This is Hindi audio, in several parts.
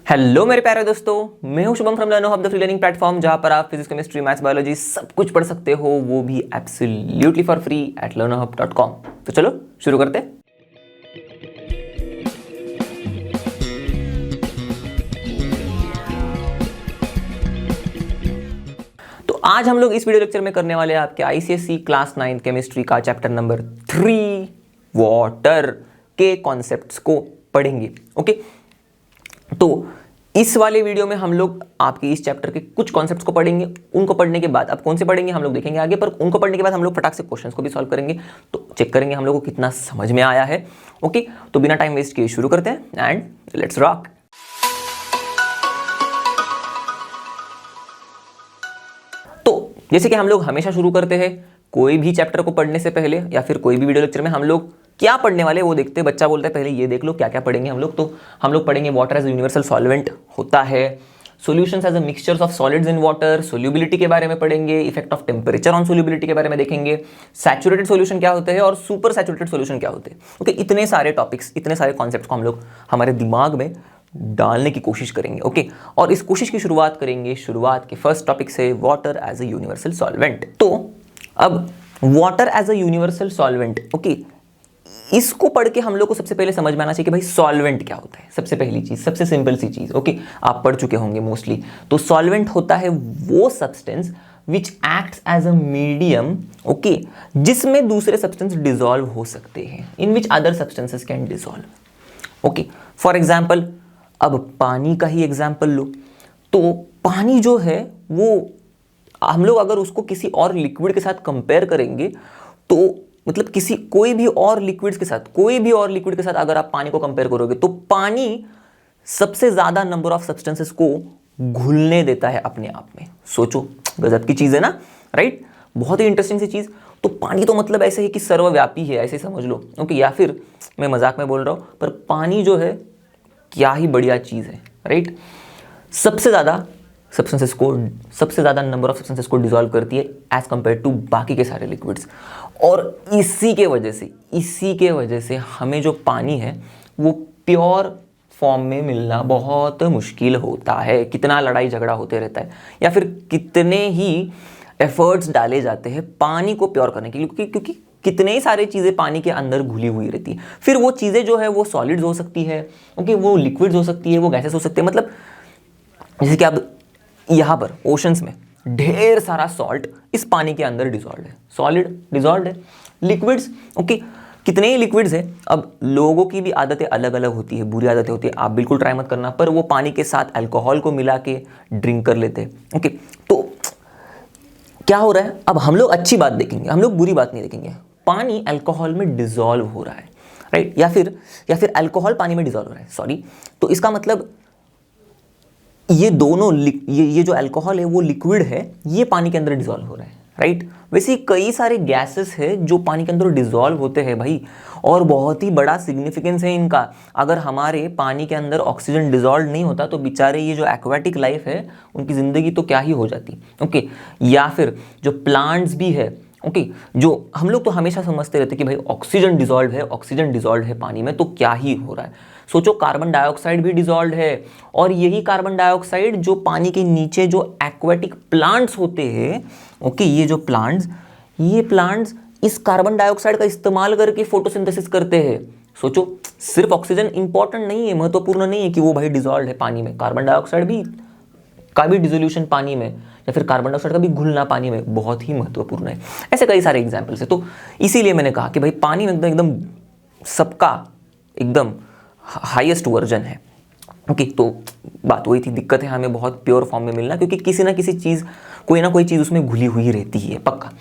हेलो मेरे प्यारे दोस्तों, मैं हूं Shubham from learner hub the free learning platform, जहां पर आप फिजिक्स, केमिस्ट्री, मैथ्स, बायोलॉजी सब कुछ पढ़ सकते हो, वो भी absolutely for free at learnerhub.com। तो चलो शुरू करते हैं। तो आज हम लोग इस वीडियो लेक्चर में करने वाले हैं आपके आईसीएसई क्लास 9 केमिस्ट्री का चैप्टर नंबर 3 वाटर के कॉन्सेप्ट्स को पढ़ेंगे। ओके, तो इस वाले वीडियो में हम लोग आपके इस चैप्टर के कुछ कॉन्सेप्ट्स को पढ़ेंगे। उनको पढ़ने के बाद अब कौन से पढ़ेंगे हम लोग देखेंगे आगे, पर उनको पढ़ने के बाद हम लोग फटाक से क्वेश्चंस को भी सॉल्व करेंगे, तो चेक करेंगे हम लोग को कितना समझ में आया है। ओके, तो बिना टाइम वेस्ट किए शुरू करते हैं एंड लेट्स रॉक। तो जैसे कि हम लोग हमेशा शुरू करते हैं, कोई भी चैप्टर को पढ़ने से पहले या फिर कोई भी वीडियो लेक्चर में हम लोग क्या पढ़ने वाले वो देखते हैं। बच्चा बोलता है पहले ये देख लो क्या क्या पढ़ेंगे हम लोग। तो हम लोग पढ़ेंगे वाटर एज यूनिवर्सल सॉल्वेंट होता है, solutions as a mixtures of solids in water, solubility के बारे में पढ़ेंगे, effect of temperature on solubility के बारे में देखेंगे, सैचुरेटेड सॉल्यूशन क्या होते हैं और सुपर सैचुरेटेड सॉल्यूशन क्या होते हैं। ओके, इतने सारे टॉपिक्स, इतने सारे कॉन्सेप्ट्स को हम लोग हमारे दिमाग में डालने की कोशिश करेंगे। ओके, और इस कोशिश की शुरुआत करेंगे शुरुआत के फर्स्ट टॉपिक से, water as a universal solvent. तो अब water as a universal solvent, okay, इसको पढ़ के हम लोग को सबसे पहले समझ में आना चाहिए कि भाई सॉल्वेंट क्या होता है। सबसे पहली चीज, सबसे सिंपल सी चीज, ओके, आप पढ़ चुके होंगे मोस्टली। तो सॉल्वेंट होता है वो substance which acts as a medium, okay, जिसमें दूसरे सब्सटेंस डिसॉल्व हो सकते हैं, in which other substances can dissolve. Okay, for example अब पानी का ही एग्जाम्पल लो, तो पानी जो है वो हम लोग अगर उसको किसी और लिक्विड के साथ कंपेयर करेंगे, तो मतलब कोई भी और लिक्विड के साथ अगर आप पानी को कंपेयर करोगे, तो पानी सबसे ज्यादा नंबर ऑफ सब्सटेंसेस को घुलने देता है अपने आप में। सोचो, गजब की चीज है ना, राइट? बहुत ही इंटरेस्टिंग सी चीज। तो पानी तो मतलब ऐसे है कि सर्वव्यापी है, ऐसे समझ लो। ओके, या फिर मैं मजाक में बोल रहा हूं, पर पानी जो है क्या ही बढ़िया चीज है, राइट? सबसे ज्यादा नंबर ऑफ सब्सटेंसेस को डिसॉल्व करती है एज कंपेयर टू बाकी के सारे लिक्विड्स। और इसी के वजह से हमें जो पानी है वो प्योर फॉर्म में मिलना बहुत मुश्किल होता है। कितना लड़ाई झगड़ा होते रहता है, या फिर कितने ही एफर्ट्स डाले जाते हैं पानी को प्योर करने के लिए, क्योंकि कितने ही सारी चीज़ें पानी के अंदर घुली हुई रहती है। फिर वो चीज़ें जो है वो सॉलिड्स हो सकती है, ओके, वो लिक्विड्स हो सकती है, वो गैसेस हो सकती है। मतलब जैसे कि अब यहाँ पर ओशंस में ढेर सारा सॉल्ट इस पानी के अंदर डिसॉल्व है, सॉलिड डिसॉल्व है। लिक्विड्स, ओके, कितने ही लिक्विड्स है। अब लोगों की भी आदतें अलग अलग होती है, बुरी आदतें होती है, आप बिल्कुल ट्राई मत करना, पर वो पानी के साथ अल्कोहल को मिला के ड्रिंक कर लेते हैं। ओके, तो क्या हो रहा है, अब हम लोग अच्छी बात देखेंगे, हम लोग बुरी बात नहीं देखेंगे। पानी अल्कोहल में डिसॉल्व हो रहा है, राइट? या फिर अल्कोहल पानी में डिसॉल्व हो रहा है, सॉरी। तो इसका मतलब ये दोनों ये जो अल्कोहल है वो लिक्विड है, ये पानी के अंदर डिसॉल्व हो रहा है, राइट? वैसे कई सारे गैसेस है जो पानी के अंदर डिसॉल्व होते हैं भाई, और बहुत ही बड़ा सिग्निफिकेंस है इनका। अगर हमारे पानी के अंदर ऑक्सीजन डिसॉल्व नहीं होता तो बेचारे ये जो एक्वाटिक लाइफ है उनकी जिंदगी तो क्या ही हो जाती। ओके, या फिर जो प्लांट्स भी है, ओके, जो हम लोग तो हमेशा समझते रहते कि भाई ऑक्सीजन डिसॉल्व है पानी में, तो क्या ही हो रहा है। सोचो, कार्बन डाइऑक्साइड भी डिसॉल्व है, और यही कार्बन डाइऑक्साइड जो पानी के नीचे जो एक्वाटिक प्लांट्स होते हैं, ओके, ये प्लांट्स इस कार्बन डाइऑक्साइड का इस्तेमाल करके फोटोसिंथेसिस करते हैं। सोचो, सिर्फ ऑक्सीजन इंपॉर्टेंट नहीं है, महत्वपूर्ण नहीं है कि वो भाई डिसॉल्व है पानी में, कार्बन डाइऑक्साइड का भी डिसोल्यूशन पानी में, या फिर कार्बन डाइऑक्साइड का भी घुलना पानी में बहुत ही महत्वपूर्ण है। ऐसे कई सारे एग्जाम्पल्स है। तो इसीलिए मैंने कहा कि भाई पानी में एकदम सबका एकदम हाईएस्ट वर्जन है। ओके, तो बात वही थी, दिक्कत है हमें बहुत प्योर फॉर्म में मिलना, क्योंकि किसी ना किसी चीज़, कोई ना कोई चीज़ उसमें घुली हुई रहती है, पक्का।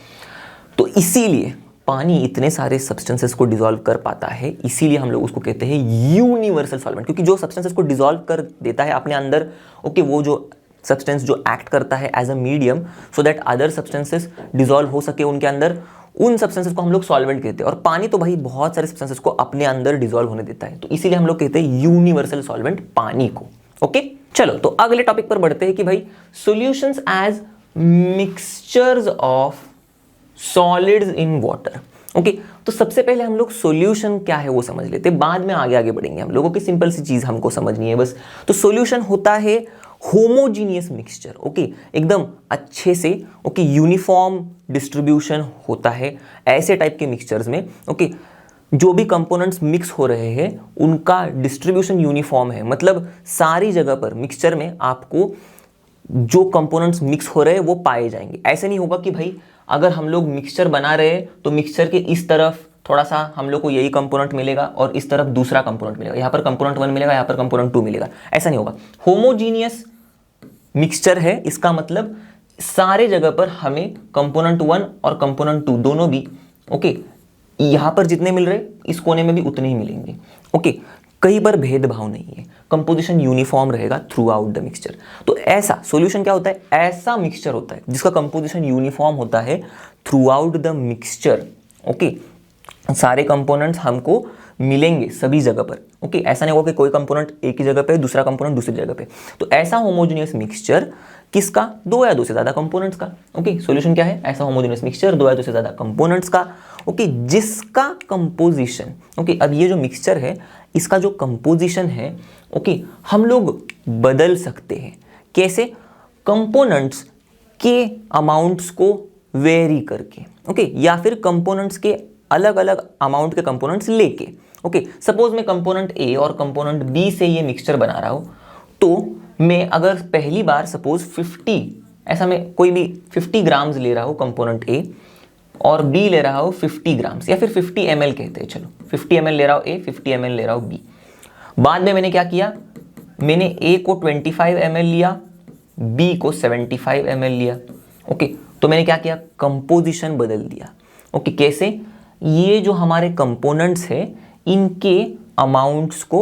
तो इसीलिए पानी इतने सारे सब्सटेंसेस को डिसॉल्व कर पाता है, इसीलिए हम लोग उसको कहते हैं यूनिवर्सल सॉल्वेंट, क्योंकि जो सब्सटेंसेस को डिसॉल्व कर देता है अपने अंदर, ओके, वो जो सब्सटेंस जो एक्ट करता है as a medium so that other substances dissolve हो सके उनके अंदर, उन सब्सटेंसेस को हम लोग सॉल्वेंट कहते हैं। और पानी तो भाई बहुत सारे सब्सटेंसेस को अपने अंदर डिसॉल्व होने देता है, तो इसीलिए हम लोग कहते हैं यूनिवर्सल सॉल्वेंट पानी को। ओके, चलो तो अगले टॉपिक पर बढ़ते हैं कि भाई solutions as mixtures of solids in water. Okay तो सबसे पहले हम लोग सॉल्यूशन क्या है वो समझ लेते हैं, बाद में आगे आगे बढ़ेंगे हम लोगों की। सिंपल सी चीज हमको समझनी है बस। तो सॉल्यूशन होता है होमोजीनियस मिक्सचर। ओके एकदम अच्छे से ओके यूनिफॉर्म डिस्ट्रीब्यूशन होता है ऐसे टाइप के मिक्सचर्स में। ओके जो भी कंपोनेंट्स मिक्स हो रहे हैं उनका डिस्ट्रीब्यूशन यूनिफॉर्म है, मतलब सारी जगह पर मिक्सचर में आपको जो कंपोनेंट्स मिक्स हो रहे हैं वो पाए जाएंगे। ऐसे नहीं होगा कि भाई अगर हम लोग मिक्सचर बना रहे हैं तो मिक्सचर के इस तरफ थोड़ा सा हम लोग को यही कंपोनेंट मिलेगा और इस तरफ दूसरा कंपोनेंट मिलेगा, यहाँ पर कंपोनेंट 1 मिलेगा, यहाँ पर कंपोनेंट 2 मिलेगा, ऐसा नहीं होगा। होमोजीनियस मिक्सचर है, इसका मतलब सारे जगह पर हमें कंपोनेंट 1 और कंपोनेंट 2 दोनों भी ओके यहां पर जितने मिल रहे इस कोने में भी उतने ही मिलेंगे। ओके कहीं पर भेदभाव नहीं है, कंपोजिशन यूनिफॉर्म रहेगा थ्रू आउट द मिक्सचर। तो ऐसा सॉल्यूशन क्या होता है, ऐसा मिक्सचर होता है जिसका कंपोजिशन यूनिफॉर्म होता है through out the mixture. Okay सारे कंपोनेंट्स हमको मिलेंगे सभी जगह पर। ओके ऐसा नहीं होगा कि कोई कंपोनेंट एक ही जगह पे दूसरा कंपोनेंट दूसरी जगह पे। तो ऐसा होमोजेनियस मिक्सचर किसका, दो या दो से ज्यादा कंपोनेंट्स का। ओके सॉल्यूशन क्या है, ऐसा होमोजेनियस मिक्सचर दो या दो से ज्यादा कंपोनेंट्स का। ओके जिसका कंपोजिशन ओके अब ये जो मिक्सचर है इसका जो कंपोजिशन है ओके हम लोग बदल सकते हैं। कैसे, कंपोनेंट्स के अमाउंट्स को वेरी करके। ओके या फिर कंपोनेंट्स के अलग अलग अमाउंट के कंपोनेंट्स लेके। ओके सपोज मैं कंपोनेंट ए और कंपोनेंट बी से ये मिक्सचर बना रहा हूं, तो मैं अगर पहली बार सपोज 50 ऐसा मैं कोई भी 50 ग्राम्स ले रहा हूं कंपोनेंट ए और बी ले रहा हूं 50 ग्राम्स या फिर 50 ml कहते हैं, चलो 50 ml ले रहा हूं ए, 50 ml ले रहा हूं बी। बाद में मैंने क्या किया, मैंने ए को 25 ml लिया, बी को 75 ml लिया। ओके तो मैंने क्या किया, कंपोजिशन बदल दिया। ओके कैसे, ये जो हमारे कंपोनेंट्स है इनके अमाउंट्स को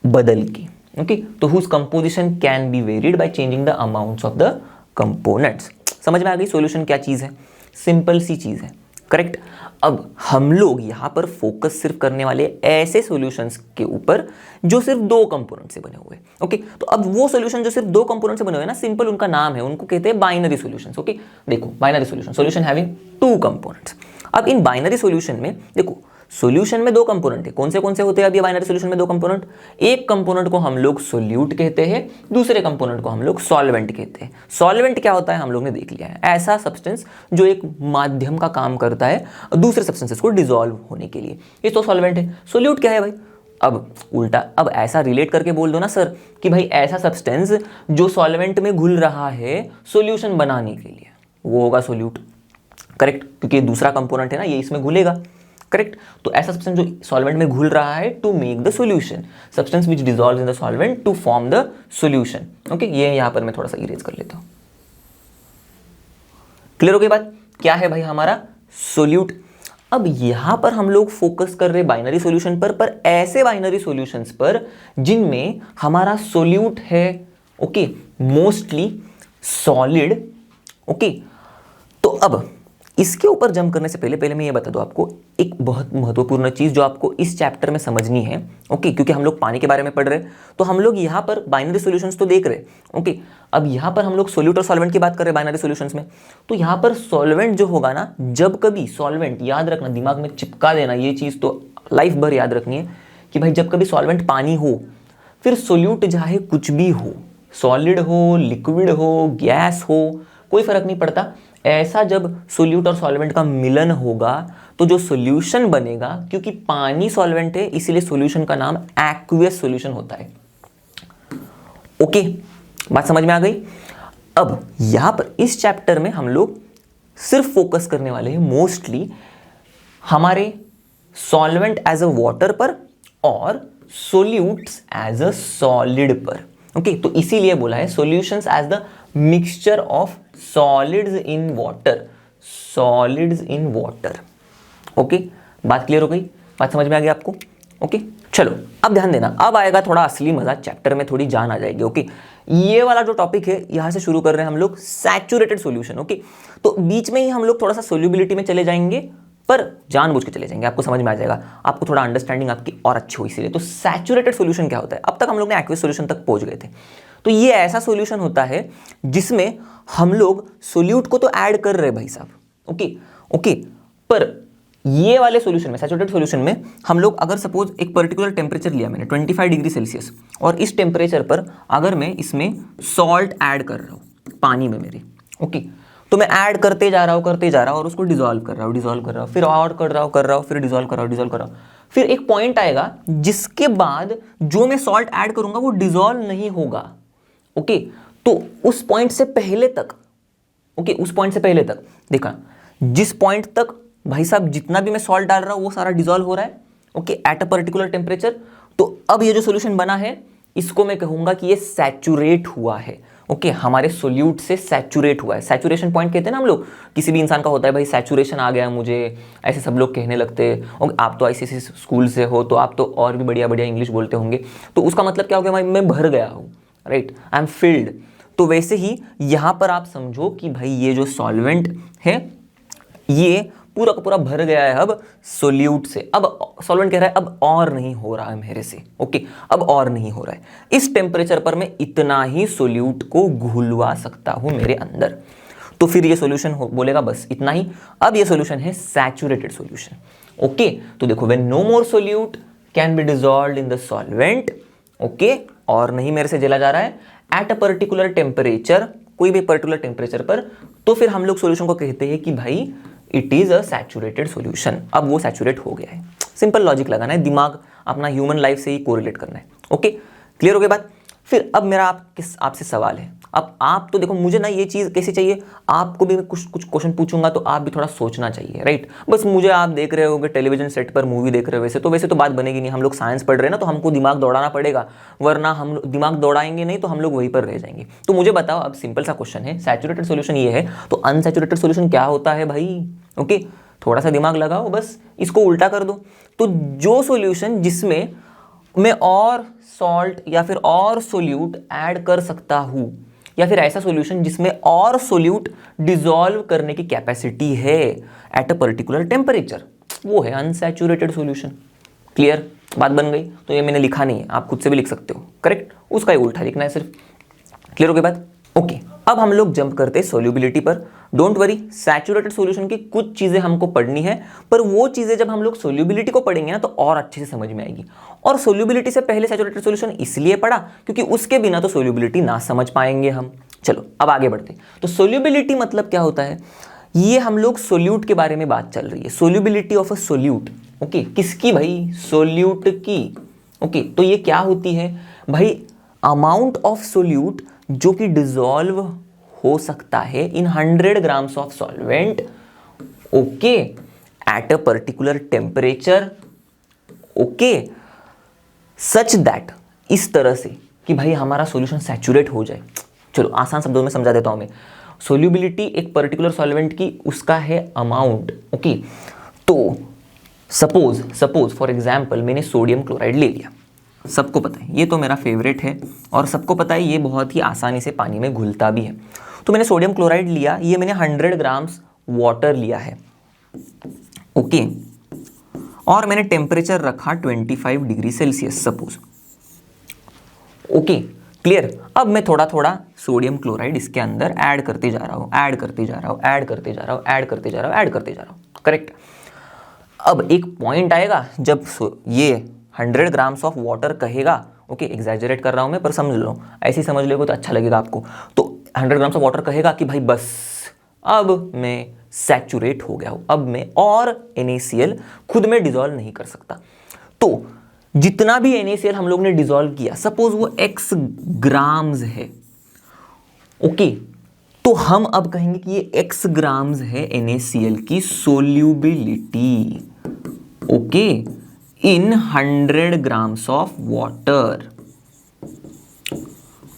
बदल के। ओके तो whose composition can be varied by changing the amounts of the components. समझ में आ गई सॉल्यूशन क्या चीज है, सिंपल सी चीज है, करेक्ट। अब हम लोग यहां पर फोकस सिर्फ करने वाले ऐसे सॉल्यूशंस के ऊपर जो सिर्फ दो कंपोनेंट से बने हुए। ओके तो अब वो सॉल्यूशन जो सिर्फ दो कंपोनेंट से बने हुए ना, सिंपल उनका नाम है, उनको कहते हैं बाइनरी सॉल्यूशंस। ओके देखो binary solution having two components. अब इन बाइनरी सॉल्यूशन में देखो सॉल्यूशन में दो कंपोनेंट है, कौन से होते हैं अब ये बाइनरी सॉल्यूशन में दो कंपोनेंट, एक कंपोनेंट को हम लोग सोल्यूट कहते हैं, दूसरे कंपोनेंट को हम लोग सॉल्वेंट कहते हैं। सॉल्वेंट क्या होता है हम लोग ने देख लिया है, ऐसा सब्सटेंस जो एक माध्यम का काम करता है दूसरे सब्सटेंसेस को डिसॉल्व होने के लिए, ये तो सॉल्वेंट है। सोल्यूट क्या है भाई, अब उल्टा अब ऐसा रिलेट करके बोल दो ना सर कि भाई ऐसा सब्सटेंस जो सॉल्वेंट में घुल रहा है सॉल्यूशन बनाने के लिए, वो होगा सोल्यूट, करेक्ट, क्योंकि दूसरा कंपोनेंट है ना ये इसमें घुलेगा, करेक्ट। तो ऐसा सब्सटेंस जो सॉल्वेंट में घुल रहा है to make the solution, substance which dissolves in the solvent to form the solution. Okay ये यहां पर मैं थोड़ा सा इरेज कर लेता हूं। क्लियर हो गई बात, क्या है भाई हमारा सोल्यूट। अब यहां पर हम लोग फोकस कर रहे बाइनरी सॉल्यूशन पर ऐसे बाइनरी सॉल्यूशंस पर जिनमें हमारा सोल्यूट है ओके मोस्टली सॉलिड। ओके तो अब इसके ऊपर जंप करने से पहले मैं ये बता दूं आपको एक बहुत महत्वपूर्ण चीज जो आपको इस चैप्टर में समझनी है। ओके क्योंकि हम लोग पानी के बारे में पढ़ रहे हैं तो हम लोग यहाँ पर बाइनरी सॉल्यूशंस तो देख रहे हैं। ओके अब यहाँ पर हम लोग सोल्यूट और सॉल्वेंट की बात कर रहे हैं बाइनरी सॉल्यूशंस में, तो यहाँ पर सॉल्वेंट जो होगा ना, जब कभी सॉल्वेंट, याद रखना दिमाग में चिपका देना ये चीज तो लाइफ भर याद रखनी है कि भाई जब कभी सॉल्वेंट पानी हो फिर सोल्यूट चाहे कुछ भी हो, सॉलिड हो, लिक्विड हो, गैस हो, कोई फर्क नहीं पड़ता। ऐसा जब सोल्यूट और सॉल्वेंट का मिलन होगा तो जो सॉल्यूशन बनेगा, क्योंकि पानी सॉल्वेंट है इसीलिए सॉल्यूशन का नाम एक्वियस सॉल्यूशन होता है। ओके बात समझ में आ गई। अब यहां पर इस चैप्टर में हम लोग सिर्फ फोकस करने वाले हैं मोस्टली हमारे सॉल्वेंट एज अ वाटर पर और सोल्यूट्स एज अ सॉलिड पर। ओके तो इसीलिए बोला है solutions as the mixture of solids in water, solids in water. Okay बात क्लियर हो गई, बात समझ में आ गई आपको। ओके चलो अब ध्यान देना, अब आएगा थोड़ा असली मजा, चैप्टर में थोड़ी जान आ जाएगी। ओके ये वाला जो टॉपिक है यहां से शुरू कर रहे हैं हम लोग सैचुरेटेड सॉल्यूशन। ओके तो बीच में ही हम लोग थोड़ा सा सोल्यूबिलिटी में चले जाएंगे, पर जानबूझ के चले जाएंगे, आपको समझ में आ जाएगा, आपको थोड़ा अंडरस्टैंडिंग आपकी और अच्छी हो इसीलिए। तो सैचुरेटेड सॉल्यूशन क्या होता है, अब तक हम लोग ने एक्वियस सॉल्यूशन तक पहुंच गए थे। तो ये ऐसा सॉल्यूशन होता है जिसमें हम लोग सोल्यूट को तो ऐड कर रहे हैं भाई साहब। ओके पर ये वाले सॉल्यूशन में, सैचुरेटेड सॉल्यूशन में, हम लोग अगर सपोज एक पर्टिकुलर टेम्परेचर लिया मैंने 25 डिग्री सेल्सियस, और इस टेम्परेचर पर अगर मैं इसमें सॉल्ट ऐड कर रहा हूँ पानी में मेरे, ओके, तो मैं ऐड करते जा रहा हूँ और उसको डिजोल्व कर रहा हूँ, फिर और कर रहा हूँ, फिर डिजोल्व कर रहा हूँ, फिर एक पॉइंट आएगा जिसके बाद जो मैं सॉल्ट ऐड करूंगा वो डिजोल्व नहीं होगा, ओके। तो उस पॉइंट से पहले तक, ओके, उस पॉइंट से पहले तक देखा, जिस पॉइंट तक भाई साहब जितना भी मैं सॉल्ट डाल रहा हूं वो सारा डिजोल्व हो रहा है, okay, at a particular temperature. तो अब ये जो सॉल्यूशन बना है इसको मैं कहूंगा कि ये सैचुरेट हुआ है, ओके, हमारे सोल्यूट से सैचुरेट हुआ है। सैचुरेशन पॉइंट कहते हैं ना हम लोग, किसी भी इंसान का होता है भाई सैचुरेशन आ गया मुझे, ऐसे सब लोग कहने लगते हैं। और आप तो आईसीएसई स्कूल से हो तो आप तो और भी बढ़िया बढ़िया इंग्लिश बोलते होंगे, तो उसका मतलब क्या हो गया, मैं भर गया हूँ, राइट, आई एम फिल्ड। तो वैसे ही यहाँ पर आप समझो कि भाई ये जो सॉल्वेंट है ये पूरा का पूरा भर गया है अब सोल्यूट से। अब सॉल्वेंट कह रहा है अब और नहीं हो रहा है मेरे से, ओके, अब और नहीं हो रहा है। इस टेम्परेचर पर मैं इतना ही सोल्यूट को घुलवा सकता हूं मेरे अंदर। तो फिर ये सॉल्यूशन बोलेगा बस इतना ही। अब ये सॉल्यूशन है सैचुरेटेड सॉल्यूशन, ओके। तो देखो when no more solute can be dissolved in the solvent, okay, और नहीं मेरे से जला जा रहा है एट अ पर्टिकुलर टेम्परेचर, कोई भी पर्टिकुलर टेम्परेचर पर, तो फिर हम लोग सॉल्यूशन को कहते हैं कि भाई it is a saturated solution. अब वो सैचुरेट हो गया है। सिंपल लॉजिक लगाना है, दिमाग अपना ह्यूमन लाइफ से ही कोरिलेट करना है, ओके, क्लियर हो गया बात। फिर अब मेरा आपसे सवाल है, अब आप तो देखो मुझे ना ये चीज़ कैसी चाहिए, आपको भी मैं कुछ क्वेश्चन पूछूंगा तो आप भी थोड़ा सोचना चाहिए, राइट। बस मुझे आप देख रहे होगे टेलीविजन सेट पर मूवी देख रहे हो, वैसे तो बात बनेगी नहीं। हम लोग साइंस पढ़ रहे हैं ना, तो हमको दिमाग दौड़ाना पड़ेगा, वरना हम दिमाग दौड़ाएंगे नहीं तो हम लोग वहीं पर रह जाएंगे। तो मुझे बताओ, अब सिंपल सा क्वेश्चन है, सैचुरेटेड सोल्यूशन ये है तो अनसैचुरेटेड सोल्यूशन क्या होता है भाई, ओके। थोड़ा सा दिमाग लगाओ, बस इसको उल्टा कर दो। तो जो सोल्यूशन जिसमें मैं और सॉल्ट या फिर और सोल्यूट ऐड कर सकता हूं, या फिर ऐसा सॉल्यूशन जिसमें और सोल्यूट डिसॉल्व करने की कैपेसिटी है एट अ पर्टिकुलर टेम्परेचर, वो है अनसैचुरेटेड सॉल्यूशन। क्लियर, बात बन गई। तो ये मैंने लिखा नहीं है, आप खुद से भी लिख सकते हो, करेक्ट, उसका ही उल्टा लिखना है सिर्फ। क्लियर हो गई बात, ओके। अब हम लोग जंप करते हैं सोल्यूबिलिटी पर। डोंट वरी, सैचुरेटेड सॉल्यूशन की कुछ चीजें हमको पढ़नी है, पर वो चीजें जब हम लोग सोल्यूबिलिटी को पढ़ेंगे ना तो और अच्छे से समझ में आएगी। और सोल्यूबिलिटी से पहले सैचुरेटेड सॉल्यूशन इसलिए पढ़ा क्योंकि उसके बिना तो सोल्यूबिलिटी ना समझ पाएंगे हम। चलो अब आगे बढ़ते। तो सोल्यूबिलिटी मतलब क्या होता है, ये हम लोग सोल्यूट के बारे में बात चल रही है, solubility of a solute, okay. किसकी भाई, सोल्यूट की, ओके। तो ये क्या होती है भाई, अमाउंट ऑफ सोल्यूट जो कि डिसॉल्व हो सकता है इन 100 grams of solvent, okay, at a particular temperature, okay, such that, इस तरह से कि भाई हमारा सॉल्यूशन सैचुरेट हो जाए। चलो आसान शब्दों में समझा देता हूं मैं। सोल्यूबिलिटी एक पर्टिकुलर सॉल्वेंट की उसका है अमाउंट, ओके। तो सपोज फॉर एग्जांपल मैंने सोडियम क्लोराइड ले लिया, सबको पता है ये तो मेरा फेवरेट है, और सबको पता है ये बहुत ही आसानी से पानी में घुलता भी है। तो मैंने सोडियम क्लोराइड लिया, ये मैंने 100 ग्राम्स वाटर लिया है, ओके, और मैंने टेम्परेचर रखा 25 degree Celsius suppose, okay, clear. अब मैं थोड़ा थोड़ा सोडियम क्लोराइड इसके अंदर ऐड करते जा रहा हूँ, करेक्ट। अब एक पॉइंट आएगा जब ये 100 ग्राम्स ऑफ वाटर कहेगा, ओके, एग्जैजरेट कर रहा हूं मैं पर समझ लो, ऐसे ही समझ लोगे तो अच्छा लगेगा आपको। तो 100 ग्राम्स ऑफ वाटर कहेगा कि भाई बस अब मैं सैचुरेट हो गया हूं, अब मैं और NaCl खुद में डिसॉल्व नहीं कर सकता। तो जितना भी NaCl हम लोग ने डिसॉल्व किया, सपोज वो x ग्राम्स है, ओके, तो हम अब कहेंगे कि ये x ग्राम्स है NaCl की solubility, okay, in 100 grams of water,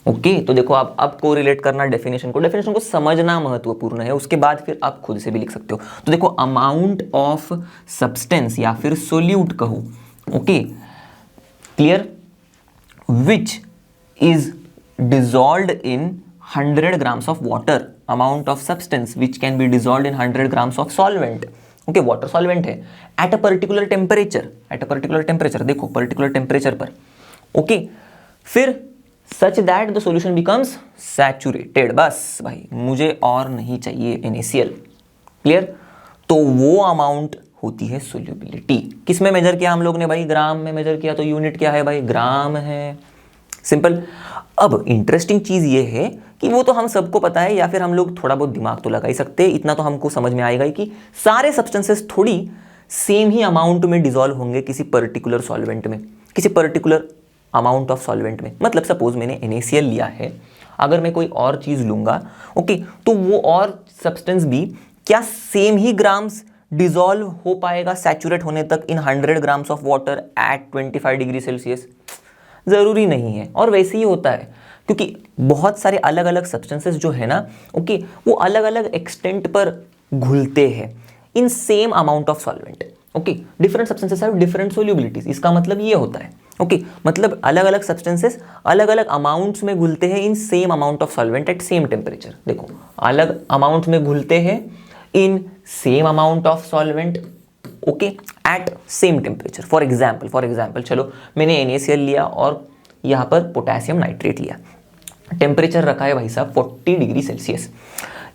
okay. तो देखो आप अब को रिलेट करना डेफिनेशन को समझना महत्वपूर्ण है, उसके बाद फिर आप खुद से भी लिख सकते हो। तो देखो अमाउंट ऑफ सब्सटेंस या फिर सोल्यूट कहो, okay, clear, which is dissolved in 100 grams of water, amount of substance which can be dissolved in 100 grams of solvent, okay, water solvent है, एट अ पर्टिकुलर टेम्परेचर, देखो पर्टिकुलर टेम्परेचर पर, ओके, फिर such that the solution becomes saturated, बस भाई मुझे और नहीं चाहिए NaCl, क्लियर। तो वो अमाउंट होती है सोल्यूबिलिटी। किस में मेजर किया हम लोग ने भाई? ग्राम में मेजर किया, तो यूनिट क्या है भाई? ग्राम है। सिंपल। अब इंटरेस्टिंग चीज ये है कि वो तो हम सबको पता है, या फिर हम लोग थोड़ा बहुत दिमाग तो लगा ही सकते हैं, इतना तो हमको समझ में आएगा कि सारे सब्सटेंसेस थोड़ी सेम ही अमाउंट में डिसॉल्व होंगे किसी पर्टिकुलर सॉल्वेंट में, किसी पर्टिकुलर अमाउंट ऑफ सॉल्वेंट में। मतलब सपोज मैंने NaCl लिया है, अगर मैं कोई और चीज लूंगा, ओके, तो वो और सब्सटेंस भी क्या सेम ही ग्राम्स डिसॉल्व हो पाएगा सैचुरेट होने तक इन 100 grams of water at 25 degree Celsius? जरूरी नहीं है। और वैसे ही होता है, क्योंकि बहुत सारे अलग अलग सब्सटेंसेस जो है ना, ओके, वो अलग अलग एक्सटेंट पर घुलते हैं in same amount of solvent. Okay, different substances have different solubilities. इसका मतलब ये होता है, ओके, मतलब अलग अलग सब्सटेंसेस अलग अलग अमाउंट्स में घुलते हैं in same amount of solvent at same temperature. देखो, अलग अमाउंट में घुलते हैं in same amount of solvent, okay, at same temperature. For example चलो, मैंने NaCl लिया और यहाँ पर पोटेशियम नाइट्रेट लिया, टेम्परेचर रखा है भाई साहब 40 डिग्री सेल्सियस।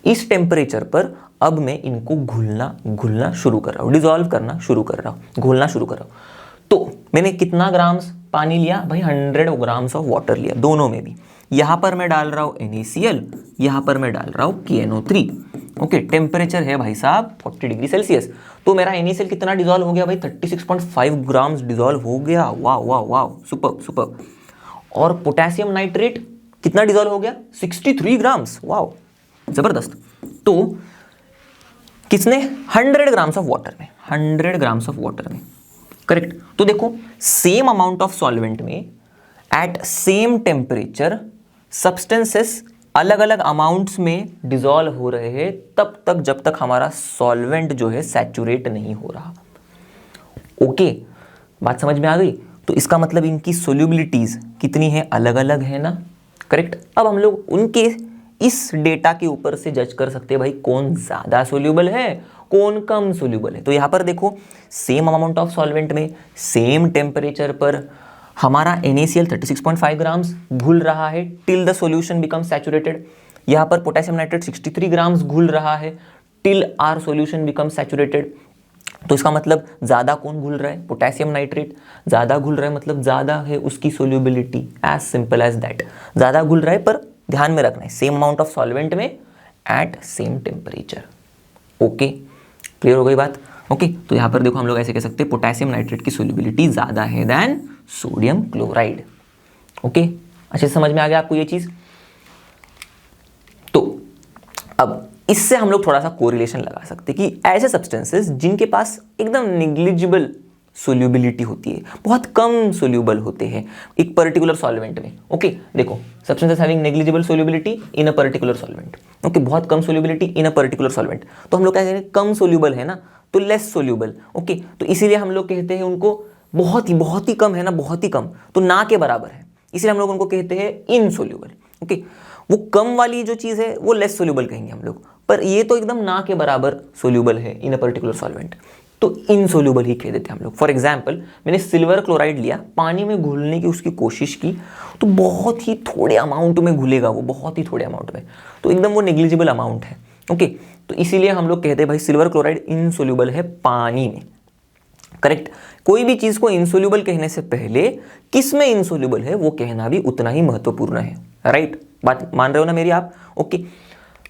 इस टेम्परेचर पर अब मैं इनको घुलना शुरू कर रहा हूँ, डिसॉल्व करना शुरू कर रहा हूँ, घुलना शुरू कर रहा हूँ। तो मैंने कितना ग्राम्स पानी लिया भाई? 100 ग्राम्स ऑफ वाटर लिया, दोनों में भी। यहाँ पर मैं डाल रहा हूँ NaCl, यहाँ पर मैं डाल रहा हूँ KNO3। ओके, टेम्परेचर है भाई साहब 40 डिग्री सेल्सियस। तो मेरा NaCl कितना डिसॉल्व हो गया भाई? 36.5 ग्राम्स डिसॉल्व हो गया। वाह वाह वाह, सुपर सुपर। और पोटेशियम नाइट्रेट कितना डिसॉल्व हो गया? 63 ग्राम्स। वाह, जबरदस्त। तो किसने? 100 ग्राम्स ऑफ वाटर में, 100 ग्राम्स ऑफ वाटर में, करेक्ट। तो देखो, सेम अमाउंट ऑफ सॉल्वेंट में एट सेम टेम्परेचर सब्सटेंसेस अलग अलग अमाउंट्स में डिसॉल्व हो रहे हैं तब तक जब तक हमारा सॉल्वेंट जो है सैचुरेट नहीं हो रहा। ओके, बात समझ में आ गई? तो इसका मतलब इनकी सोल्यूबिलिटीज कितनी है? अलग अलग है ना, करेक्ट। अब हम लोग उनके इस डेटा के ऊपर से जज कर सकते हैं भाई कौन ज्यादा सोल्यूबल है, कौन कम सोल्यूबल है। तो यहां पर देखो, सेम अमाउंट ऑफ सॉल्वेंट में सेम टेम्परेचर पर हमारा NaCl 36.5 ग्राम्स घुल रहा है till the solution become saturated. यहां पर पोटेशियम नाइट्रेट 63 ग्राम्स घुल रहा है till our solution become saturated. तो इसका मतलब ज्यादा कौन घुल रहा है? पोटेशियम नाइट्रेट ज्यादा घुल रहा है, मतलब ज्यादा है उसकी solubility, as simple as that. ज्यादा घुल रहा है, पर ध्यान में रखना है सेम अमाउंट ऑफ सॉल्वेंट में at same temperature. Okay, clear हो गई बात? ओके, तो यहां पर देखो हम लोग ऐसे कह सकते हैं पोटेशियम नाइट्रेट की सोल्यूबिलिटी ज्यादा है देन सोडियम क्लोराइड। ओके, अच्छे से समझ में आ गया आपको ये चीज? तो अब इससे हम लोग थोड़ा सा कोरिलेशन लगा सकते हैं कि ऐसे सब्सटेंसेस जिनके पास एकदम निग्लिजिबल सोल्यूबिलिटी होती है, बहुत कम सोल्यूबल होते हैं एक पर्टिकुलर सॉल्वेंट में। ओके, देखो, substances having negligible solubility in a particular solvent. Okay, बहुत कम solubility in a particular solvent. तो हम लोग क्या कहेंगे? कम सोल्यूबल है ना, तो लेस सोल्यूबल। ओके, तो इसीलिए हम लोग कहते हैं उनको बहुत ही कम है ना, बहुत ही कम, तो ना के बराबर है, इसलिए हम लोग उनको कहते हैं इनसोल्यूबल। ओके, वो कम वाली जो चीज है वो लेस सोल्यूबल कहेंगे हम लोग, पर ये तो एकदम ना के बराबर सोल्यूबल है इन अ पर्टिकुलर सॉल्वेंट, तो इनसोल्यूबल ही कह देते हैं हम लोग। फॉर एग्जाम्पल, मैंने सिल्वर क्लोराइड लिया, पानी में घुलने की उसकी कोशिश की, तो बहुत ही थोड़े अमाउंट में घुलेगा वो, बहुत ही थोड़े अमाउंट में, तो एकदम वो नेग्लिजिबल अमाउंट है। ओके, तो इसीलिए हम लोग कहते हैं भाई सिल्वर क्लोराइड इनसोल्यूबल है पानी में, करेक्ट। कोई भी चीज को इनसोल्यूबल कहने से पहले किस में इनसोल्यूबल है वो कहना भी उतना ही महत्वपूर्ण है, राइट? बात मान रहे हो ना मेरी आप? ओके,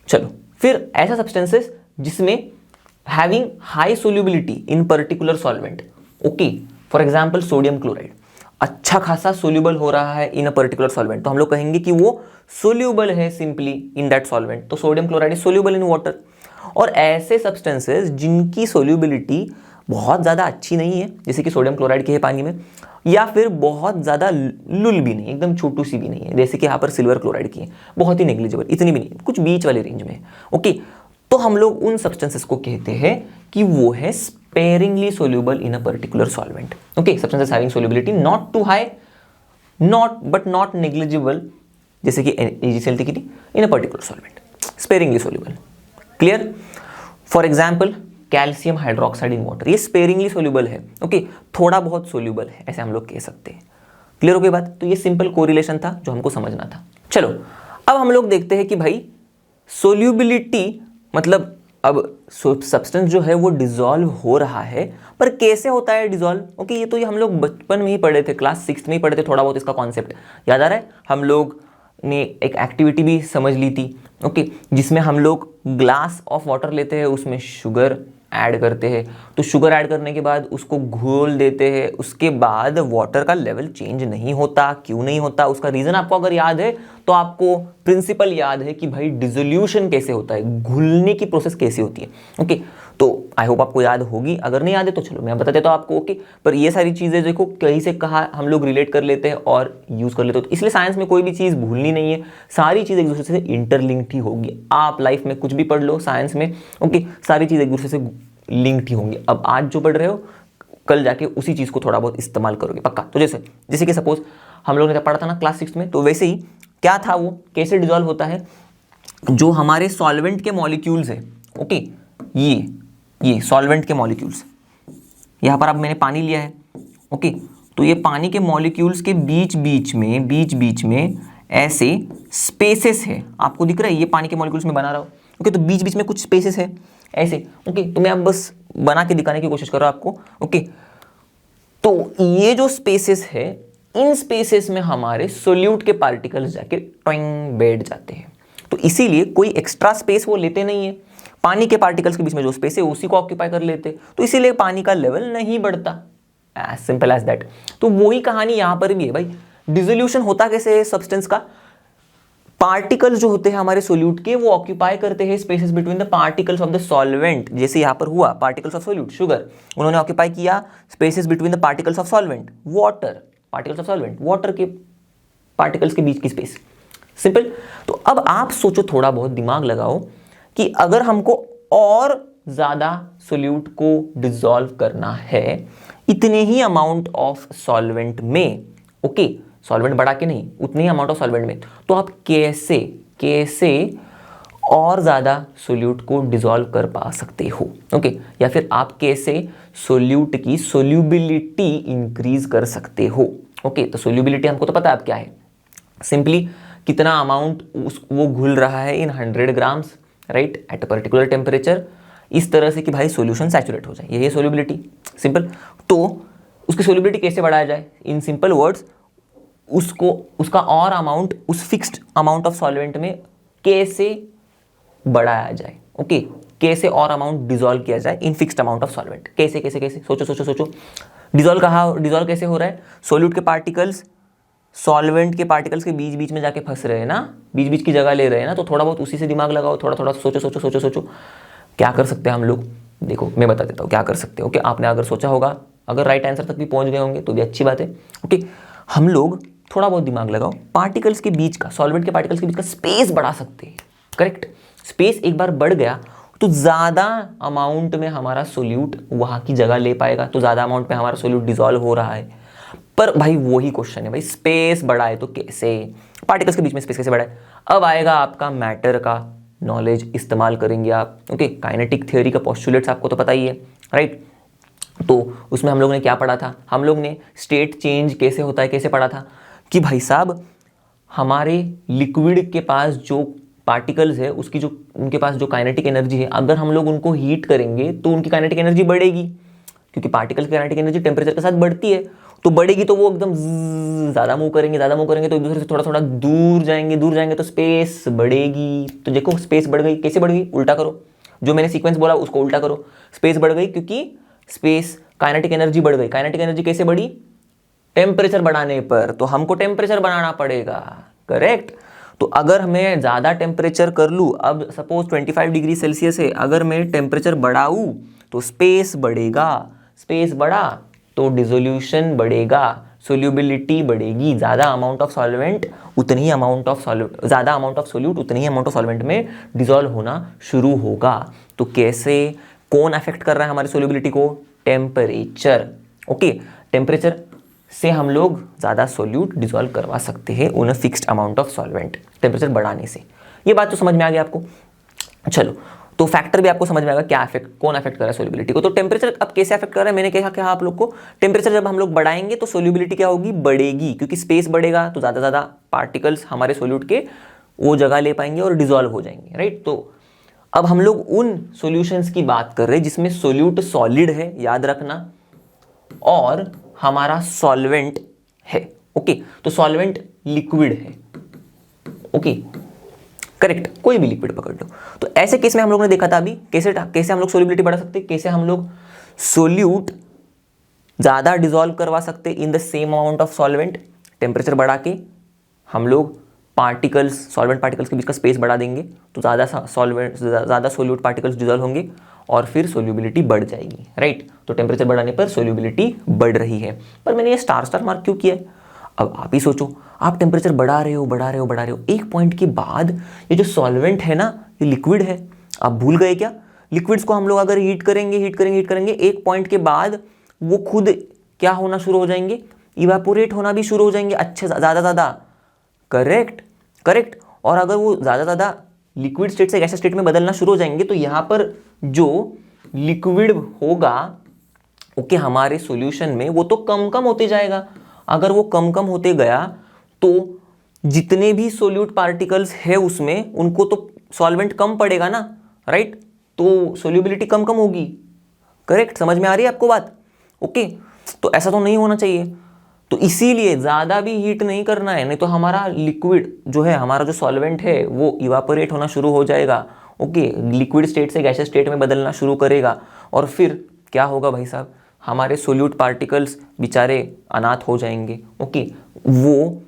चलो फिर ऐसा सब्सटेंसेस जिसमें having high solubility in particular solvent. Okay, for example sodium chloride अच्छा खासा सोल्यूबल हो रहा है इन अ पर्टिकुलर सॉल्वेंट, तो हम लोग कहेंगे कि वो सोल्यूबल है सिंपली इन दैट सॉल्वेंट, तो sodium chloride is soluble in water. और ऐसे सब्सटेंसेस जिनकी सोल्यूबिलिटी बहुत ज़्यादा अच्छी नहीं है, जैसे कि सोडियम क्लोराइड की है पानी में, या फिर बहुत ज़्यादा लुल भी नहीं, एकदम छोटू सी भी नहीं है, जैसे कि यहाँ पर सिल्वर क्लोराइड की है, बहुत ही नेग्लिजिबल, इतनी भी नहीं, कुछ बीच वाले रेंज में है। ओके, तो हम लोग उन सब्सटेंसेस को कहते हैं कि वो है sparingly soluble in a particular solvent. Okay, substances having solubility not too high, not negligible, जैसे कि AgCl कितनी in a particular solvent, sparingly soluble. Clear? For example calcium hydroxide in water, ये स्पेरिंगली सोल्यूबल है। ओके, थोड़ा बहुत सोल्यूबल है, ऐसे हम लोग कह सकते हैं। क्लियर हो गई बात? तो ये सिंपल कोरिलेशन था जो हमको समझना था। चलो अब हम लोग देखते हैं कि भाई सोल्यूबिलिटी मतलब अब सब्सटेंस जो है वो डिजॉल्व हो रहा है, पर कैसे होता है डिजॉल्व? ओके, ये तो ये हम लोग बचपन में ही पढ़े थे, क्लास 6 में ही पढ़े थे, थोड़ा बहुत इसका कॉन्सेप्ट याद आ रहा है। हम लोग ने एक एक्टिविटी भी समझ ली थी, ओके, जिसमें हम लोग ग्लास ऑफ वाटर लेते हैं, उसमें शुगर ऐड करते हैं, तो शुगर ऐड करने के बाद उसको घोल देते हैं, उसके बाद वाटर का लेवल चेंज नहीं होता। क्यों नहीं होता? उसका रीज़न आपको अगर याद है तो आपको प्रिंसिपल याद है कि भाई डिसोल्यूशन कैसे होता है, घुलने की प्रोसेस कैसे होती है। ओके, तो आई होप आपको याद होगी, अगर नहीं याद है तो चलो मैं बता देता हूँ आपको। ओके, पर ये सारी चीज़ें देखो कहीं से कहा हम लोग रिलेट कर लेते हैं और यूज़ कर लेते हो, तो इसलिए साइंस में कोई भी चीज़ भूलनी नहीं है, सारी चीज़ एक दूसरे से इंटरलिंक्ड ही होगी। आप लाइफ में कुछ भी पढ़ लो साइंस में, ओके, सारी चीज़ एक दूसरे से लिंक्ड ही होंगी। अब आज जो पढ़ रहे हो कल जाके उसी चीज़ को थोड़ा बहुत इस्तेमाल करोगे पक्का। तो जैसे कि सपोज हम लोगों ने पढ़ा था ना क्लास 6 में, तो वैसे ही क्या था वो, कैसे डिजॉल्व होता है, जो हमारे सॉल्वेंट के मॉलिक्यूल्स है, ओके, ये सॉल्वेंट के मॉलिक्यूल्स, यहाँ पर अब मैंने पानी लिया है, ओके, तो ये पानी के मॉलिक्यूल्स के बीच बीच में ऐसे स्पेसेस है, आपको दिख रहा है, ये पानी के मॉलिक्यूल्स में बना रहा हूँ, ओके, तो बीच बीच में कुछ स्पेसेस है ऐसे, ओके, तो मैं अब बस बना के दिखाने की कोशिश कर रहा हूँ आपको, ओके। तो ये जो स्पेसेस है, इन स्पेसेस में हमारे सोल्यूट के पार्टिकल्स जाके टॉइंग बैठ जाते हैं, तो इसीलिए कोई एक्स्ट्रा स्पेस वो लेते नहीं है, पानी के पार्टिकल्स के बीच में जो स्पेस है उसी को ऑक्यूपाई कर लेते, तो इसीलिए पानी का लेवल नहीं बढ़ता, एज सिंपल एज दैट। तो वही कहानी यहां पर भी है भाई, डिसोल्यूशन होता कैसे है सब्सटेंस का, पार्टिकल्स जो होते हैं हमारे सोल्यूट के वो ऑक्यूपाई करते हैं spaces between the particles of the solvent, जैसे यहां पर हुआ पार्टिकल्स ऑफ सोल्यूट शुगर, उन्होंने ऑक्यूपाई किया spaces between the particles of solvent water, particles of solvent water के पार्टिकल्स के बीच की स्पेस, सिंपल। तो अब आप सोचो, थोड़ा बहुत दिमाग लगाओ कि अगर हमको और ज्यादा सोल्यूट को डिसॉल्व करना है इतने ही अमाउंट ऑफ सॉल्वेंट में, ओके, सॉल्वेंट बढ़ा के नहीं, उतनी ही अमाउंट ऑफ सॉल्वेंट में, तो आप कैसे और ज्यादा सोल्यूट को डिसॉल्व कर पा सकते हो, ओके, या फिर आप कैसे सोल्यूट की सोल्यूबिलिटी इंक्रीज कर सकते हो, ओके। तो सोल्यूबिलिटी हमको तो पता है अब क्या है, सिंपली कितना अमाउंट वो घुल रहा है इन 100 grams, right, at a particular temperature, इस तरह से कि भाई सॉल्यूशन सैचुरेट हो जाए, यही है सोल्यूबिलिटी, सिंपल। तो उसकी सोल्यूबिलिटी कैसे बढ़ाया जाए, इन सिंपल वर्ड्स, उसका और अमाउंट उस फिक्स्ड अमाउंट ऑफ सॉल्वेंट में कैसे बढ़ाया जाए, ओके, कैसे और अमाउंट डिसॉल्व किया जाए in fixed amount of solvent, कैसे सोचो। डिसॉल्व कैसे हो रहा है, सोल्यूट के पार्टिकल्स सॉल्वेंट के पार्टिकल्स के बीच बीच में जाके फंस रहे हैं ना, बीच बीच की जगह ले रहे हैं ना, तो थोड़ा बहुत उसी से दिमाग लगाओ, थोड़ा सोचो क्या कर सकते हैं हम लोग। देखो मैं बता देता हूँ क्या कर सकते हैं, ओके, आपने अगर सोचा होगा, अगर राइट आंसर तक भी पहुंच गए होंगे तो भी अच्छी बात है, ओके। हम लोग थोड़ा बहुत दिमाग लगाओ, पार्टिकल्स के बीच का, सॉल्वेंट के पार्टिकल्स के बीच का स्पेस बढ़ा सकते हैं, करेक्ट। स्पेस एक बार बढ़ गया तो ज़्यादा अमाउंट में हमारा सोल्यूट वहाँ की जगह ले पाएगा, तो ज़्यादा अमाउंट में हमारा सोल्यूट डिसॉल्व हो रहा है। पर भाई वही क्वेश्चन है भाई, स्पेस बढ़ाए तो कैसे, पार्टिकल्स के बीच में स्पेस कैसे बढ़ाए। अब आएगा आपका मैटर का नॉलेज, इस्तेमाल करेंगे आप, ओके। काइनेटिक थ्योरी का पोस्टुलेट्स आपको तो पता ही है, राइट। तो उसमें हम लोग ने क्या पढ़ा था, हम लोग ने स्टेट चेंज कैसे होता है कैसे पढ़ा था, कि भाई साहब हमारे लिक्विड के पास जो पार्टिकल्स है उसकी जो उनके पास जो काइनेटिक एनर्जी है, अगर हम लोग उनको हीट करेंगे तो उनकी काइनेटिक एनर्जी बढ़ेगी, क्योंकि पार्टिकल्स की काइनेटिक एनर्जी टेम्परेचर के साथ बढ़ती है, तो बढ़ेगी तो वो एकदम ज़्यादा मूव करेंगे तो एक दूसरे से थोड़ा दूर जाएंगे तो स्पेस बढ़ेगी। तो देखो स्पेस बढ़ गई, कैसे बढ़ गई, उल्टा करो, जो मैंने सीक्वेंस बोला उसको उल्टा करो, स्पेस बढ़ गई क्योंकि स्पेस काइनेटिक एनर्जी बढ़ गई, काइनेटिक एनर्जी कैसे बढ़ी, टेम्परेचर बढ़ाने पर, तो हमको टेम्परेचर बढ़ाना पड़ेगा, करेक्ट। तो अगर मैं ज़्यादा टेम्परेचर कर लूँ, अब सपोज 25 डिग्री सेल्सियस है, अगर मैं टेम्परेचर बढ़ाऊँ तो स्पेस बढ़ेगा, स्पेस बढ़ा तो डिसोल्यूशन बढ़ेगा, सोल्यूबिलिटी बढ़ेगी, ज़्यादा अमाउंट ऑफ सॉल्वेंट उतनी ही अमाउंट ऑफ ज़्यादा अमाउंट ऑफ सोल्यूट उतनी ही अमाउंट ऑफ सॉल्वेंट में डिसॉल्व होना शुरू होगा। तो कैसे, कौन अफेक्ट कर रहा है हमारी सोल्यूबिलिटी को, टेम्परेचर, ओके। टेम्परेचर से हम लोग ज़्यादा सोल्यूट डिसॉल्व करवा सकते हैं उन fixed amount of solvent, temperature बढ़ाने से। ये बात तो समझ में आ गई आपको। चलो, तो फैक्टर भी आपको समझ में आएगा क्या कौन अफेक्ट कर रहा है सोल्यूबिलिटी को। तो टेम्परेचर अब कैसे अफेक्ट कर रहा है, मैंने कहा आप लोग को, टेम्परेचर जब हम लोग बढ़ाएंगे तो सोल्यूबिलिटी क्या होगी, बढ़ेगी, क्योंकि स्पेस बढ़ेगा तो ज़्यादा पार्टिकल्स हमारे सोल्यूट के वो जगह ले पाएंगे और डिसॉल्व हो जाएंगे, राइट। तो अब हम लोग उन सॉल्यूशंस की बात कर रहे हैं जिसमें सोल्यूट सॉलिड है, याद रखना, और हमारा सॉल्वेंट है। ओके, तो सॉल्वेंट लिक्विड है। ओके, करेक्ट, कोई भी लिक्विड पकड़ लो। तो ऐसे केस में हम लोग ने देखा था अभी कैसे हम लोग सोल्यूबिलिटी बढ़ा सकते, कैसे हम लोग सोल्यूट ज़्यादा डिजोल्व करवा सकते in the same amount of solvent. Temperature बढ़ा के हम लोग पार्टिकल्स, सॉल्वेंट पार्टिकल्स के बीच का स्पेस बढ़ा देंगे तो ज़्यादा सोल्यूट पार्टिकल्स डिजोल्व होंगे और फिर सोल्यूबिलिटी बढ़ जाएगी, राइट। तो टेम्परेचर बढ़ाने पर सोल्यूबिलिटी बढ़ रही है। पर मैंने ये स्टार मार्क क्यों किया है? अब आप ही सोचो, आप टेम्परेचर बढ़ा रहे हो, एक पॉइंट के बाद ये जो सॉल्वेंट है ना, ये लिक्विड है। आप भूल गए क्या? लिक्विड्स को हम लोग अगर हीट करेंगे, एक पॉइंट के बाद वो खुद क्या होना शुरू हो जाएंगे, इवेपोरेट होना भी शुरू हो जाएंगे, अच्छे ज़्यादा। करेक्ट। और अगर वो ज़्यादा लिक्विड स्टेट से गैसियस स्टेट में बदलना शुरू हो जाएंगे तो यहाँ पर जो लिक्विड होगा, ओके, हमारे सॉल्यूशन में, वो तो कम होते जाएगा। अगर वो कम होते गया तो जितने भी सोल्यूट पार्टिकल्स है उसमें, उनको तो सॉल्वेंट कम पड़ेगा ना, राइट। तो सोल्यूबिलिटी कम होगी। करेक्ट, समझ में आ रही है आपको बात? ओके, तो ऐसा तो नहीं होना चाहिए। तो इसीलिए ज़्यादा भी हीट नहीं करना है, नहीं तो हमारा लिक्विड जो है, हमारा जो सॉल्वेंट है, वो इवापोरेट होना शुरू हो जाएगा। ओके, लिक्विड स्टेट से गैसियस स्टेट में बदलना शुरू करेगा और फिर क्या होगा भाई साहब, हमारे सोल्यूट पार्टिकल्स बेचारे अनाथ हो जाएंगे। ओके, वो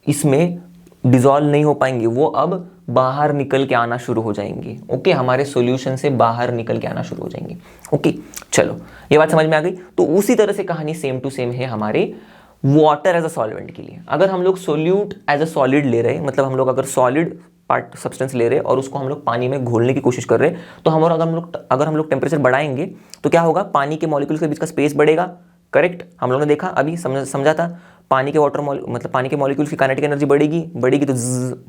इसमें डिजॉल्व नहीं हो पाएंगे, वो अब बाहर निकल के आना शुरू हो जाएंगे। ओके, हमारे सॉल्यूशन से बाहर निकल के आना शुरू हो जाएंगे। ओके, चलो ये बात समझ में आ गई। तो उसी तरह से कहानी सेम टू सेम है हमारे वाटर एज अ सॉल्वेंट के लिए। अगर हम लोग सोल्यूट एज अ सॉलिड ले रहे हैं, मतलब हम लोग अगर सॉलिड पार्ट सब्सटेंस ले रहे हैं और उसको हम लोग पानी में घोलने की कोशिश कर रहे हैं, तो अगर हम लोग टेम्परेचर बढ़ाएंगे तो क्या होगा, पानी के मॉलिक्यूल्स के बीच का स्पेस बढ़ेगा। करेक्ट, हम लोगों ने देखा, अभी समझा था, पानी के मॉलिक्यूल्स की काइनेटिक एनर्जी बढ़ेगी तो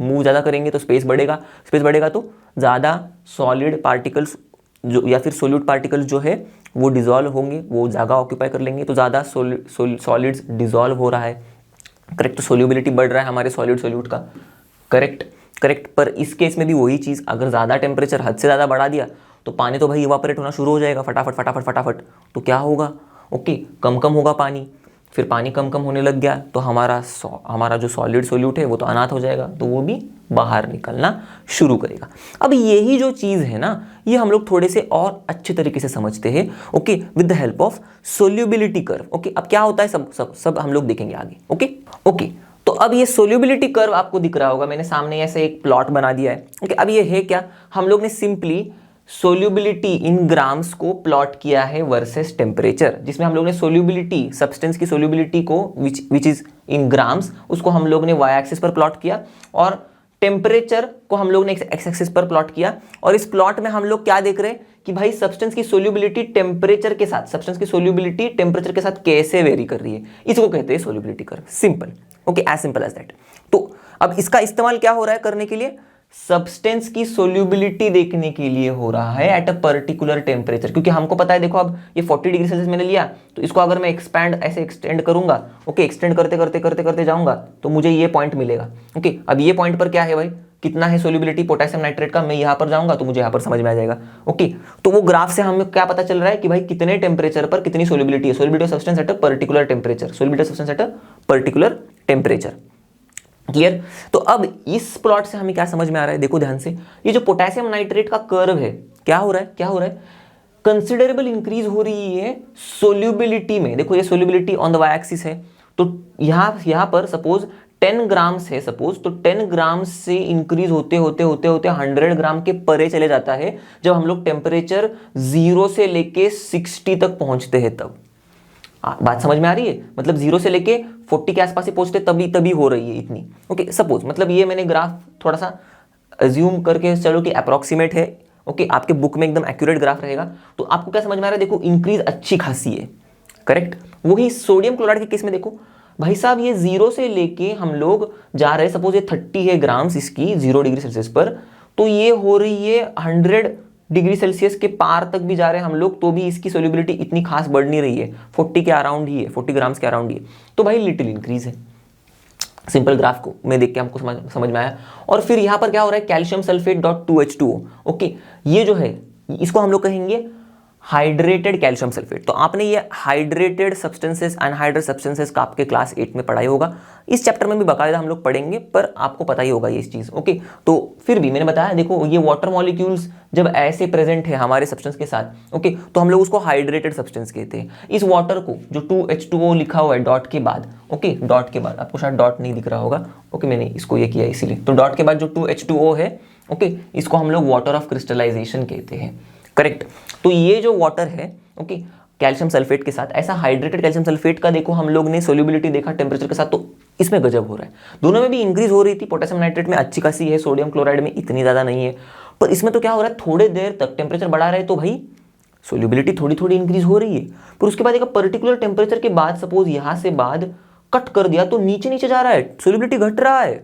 मूव ज़्यादा करेंगे तो स्पेस बढ़ेगा तो ज़्यादा सॉलिड पार्टिकल्स जो या फिर सोल्यूट पार्टिकल्स जो है वो डिजॉल्व होंगे, वो जगह ऑक्यूपाई कर लेंगे, तो ज़्यादा सॉलिड्स डिजॉल्व हो रहा है। करेक्ट, तो सोल्यूबिलिटी बढ़ रहा है हमारे सोल्यूट का। करेक्ट। पर इस केस में भी वही चीज़, अगर ज़्यादा टेम्परेचर हद से ज़्यादा बढ़ा दिया तो पानी तो भाई इवापोरेट होना शुरू हो जाएगा फटाफट। तो क्या होगा, ओके, कम होगा पानी। फिर पानी कम होने लग गया तो हमारा जो सोल्यूट है वो तो अनाथ हो जाएगा, तो वो भी बाहर निकलना शुरू करेगा। अब यही जो चीज़ है ना, ये हम लोग थोड़े से और अच्छे तरीके से समझते हैं, okay, with the help of solubility curve. Okay, अब क्या होता है सब हम लोग देखेंगे आगे। ओके, तो अब ये सोल्यूबिलिटी कर्व आपको दिख रहा होगा, मैंने सामने ऐसे एक प्लॉट बना दिया है। ओके, अब ये है क्या, हम लोग ने सिंपली सोल्यूबिलिटी इन ग्राम्स को प्लॉट किया है वर्सेस टेम्परेचर, जिसमें हम लोग ने सोल्यूबिलिटी, सब्सटेंस की सोल्यूबिलिटी को विच इज इन ग्राम्स, उसको हम लोग ने वाई एक्सिस पर प्लॉट किया और टेम्परेचर को हम लोग ने एक्स एक्सिस पर प्लॉट किया। और इस प्लॉट में हम लोग क्या देख रहे हैं कि भाई सब्सटेंस की सोल्यूबिलिटी टेम्परेचर के साथ कैसे वेरी कर रही है, इसको कहते हैं solubility curve. Simple, okay, as simple as that. तो अब इसका इस्तेमाल क्या हो रहा है करने के लिए, सब्सटेंस की सोल्यूबिलिटी देखने के लिए हो रहा है एट अ पर्टिकुलर टेम्परेचर, क्योंकि हमको पता है, देखो अब ये 40 डिग्री सेल्सियस मैंने लिया, तो इसको अगर मैं एक्सटेंड करूंगा, ओके, एक्सटेंड करते जाऊंगा तो मुझे ये पॉइंट मिलेगा। ओके, अब ये पॉइंट पर क्या है भाई, कितना है सोल्यूबिलिटी पोटेशियम नाइट्रेट का, मैं यहां पर जाऊंगा तो मुझे यहां पर समझ में आ जाएगा। ओके, तो वो ग्राफ से हमें क्या पता चल रहा है कि भाई कितने टेम्परेचर पर कितनी सोल्यूबिलिटी है, solubility of substance at a particular temperature, clear. तो अब इस प्लॉट से हमें क्या समझ में आ रहा है, देखो ध्यान से, ये जो पोटेशियम नाइट्रेट का कर्व है, क्या हो रहा है, कंसिडरेबल इंक्रीज हो रही है सोल्यूबिलिटी में। देखो ये solubility on the Y axis है, तो यहां पर सपोज 10 ग्राम्स है, तो 10 ग्राम से इंक्रीज होते 100 ग्राम के परे चले जाता है, जब हम लोग टेम्परेचर 0 से लेके 60 तक पहुंचते हैं तब। बात समझ में आ रही है, मतलब 0 से लेके 40 के आसपास ही पहुंचते तभी हो रही है इतनी। ओके, सपोज, मतलब ये मैंने ग्राफ थोड़ा सा अज्यूम करके चलो कि अप्रोक्सीमेट है। ओके, आपके बुक में एकदम एक्यूरेट ग्राफ रहेगा, तो आपको क्या समझ में आ रहा है, देखो इंक्रीज अच्छी खासी है। करेक्ट, वही सोडियम क्लोराइड के केस में देखो भाई साहब, ये 0 से लेके हम लोग जा रहे हैं, सपोज ये 30 है ग्राम्स इसकी 0 डिग्री सेल्सियस पर, तो ये हो रही है 100 डिग्री सेल्सियस के पार तक भी जा रहे हैं हम लोग, तो भी इसकी सोल्यूबिलिटी इतनी खास बढ़ नहीं रही है, 40 के अराउंड ही है, 40 ग्राम्स के अराउंड ही है, तो भाई लिटिल इंक्रीज है। सिंपल ग्राफ को में देख के हमको समझ में आया। और फिर यहाँ पर क्या हो रहा है, calcium sulphate dot 2H2O। Okay, ये जो है इसको हम लोग कहेंगे हाइड्रेटेड कैल्शियम सल्फेट। तो आपने ये हाइड्रेटेड सब्सटेंसेस, अनहाइड्रेटेड सब्सटेंसेस का आपके क्लास 8 में पढ़ाई होगा। इस चैप्टर में भी बाकायदा हम लोग पढ़ेंगे, पर आपको पता ही होगा ये चीज़। ओके, तो फिर भी मैंने बताया, देखो ये वाटर मॉलिक्यूल्स जब ऐसे प्रेजेंट है हमारे सब्सटेंस के साथ, ओके, तो हम लोग उसको हाइड्रेटेड सब्सटेंस कहते हैं। इस वाटर को जो 2H2O लिखा हुआ है डॉट के बाद, ओके, डॉट के बाद, आपको शायद डॉट नहीं दिख रहा होगा, ओके, मैंने इसको ये किया इसीलिए, तो डॉट के बाद जो 2H2O है, ओके, इसको हम लोग वाटर ऑफ क्रिस्टलाइजेशन कहते हैं। करेक्ट। तो ये जो वाटर है, ओके, कैल्शियम सल्फेट के साथ, ऐसा हाइड्रेटेड कैल्शियम सल्फेट का देखो हम लोग ने सोल्यूबिलिटी देखा टेम्परेचर के साथ, तो इसमें गजब हो रहा है। दोनों में भी इंक्रीज हो रही थी, पोटेशियम नाइट्रेट में अच्छी खासी है, सोडियम क्लोराइड में इतनी ज़्यादा नहीं है, पर इसमें तो क्या हो रहा है, थोड़े देर तक टेम्परेचर बढ़ा रहे तो भाई सोल्यूबिलिटी थोड़ी थोड़ी इंक्रीज हो रही है, पर उसके बाद एक पर्टिकुलर टेम्परेचर के बाद सपोज यहाँ से बाद कट कर दिया तो नीचे नीचे जा रहा है, सोल्यूबिलिटी घट रहा है।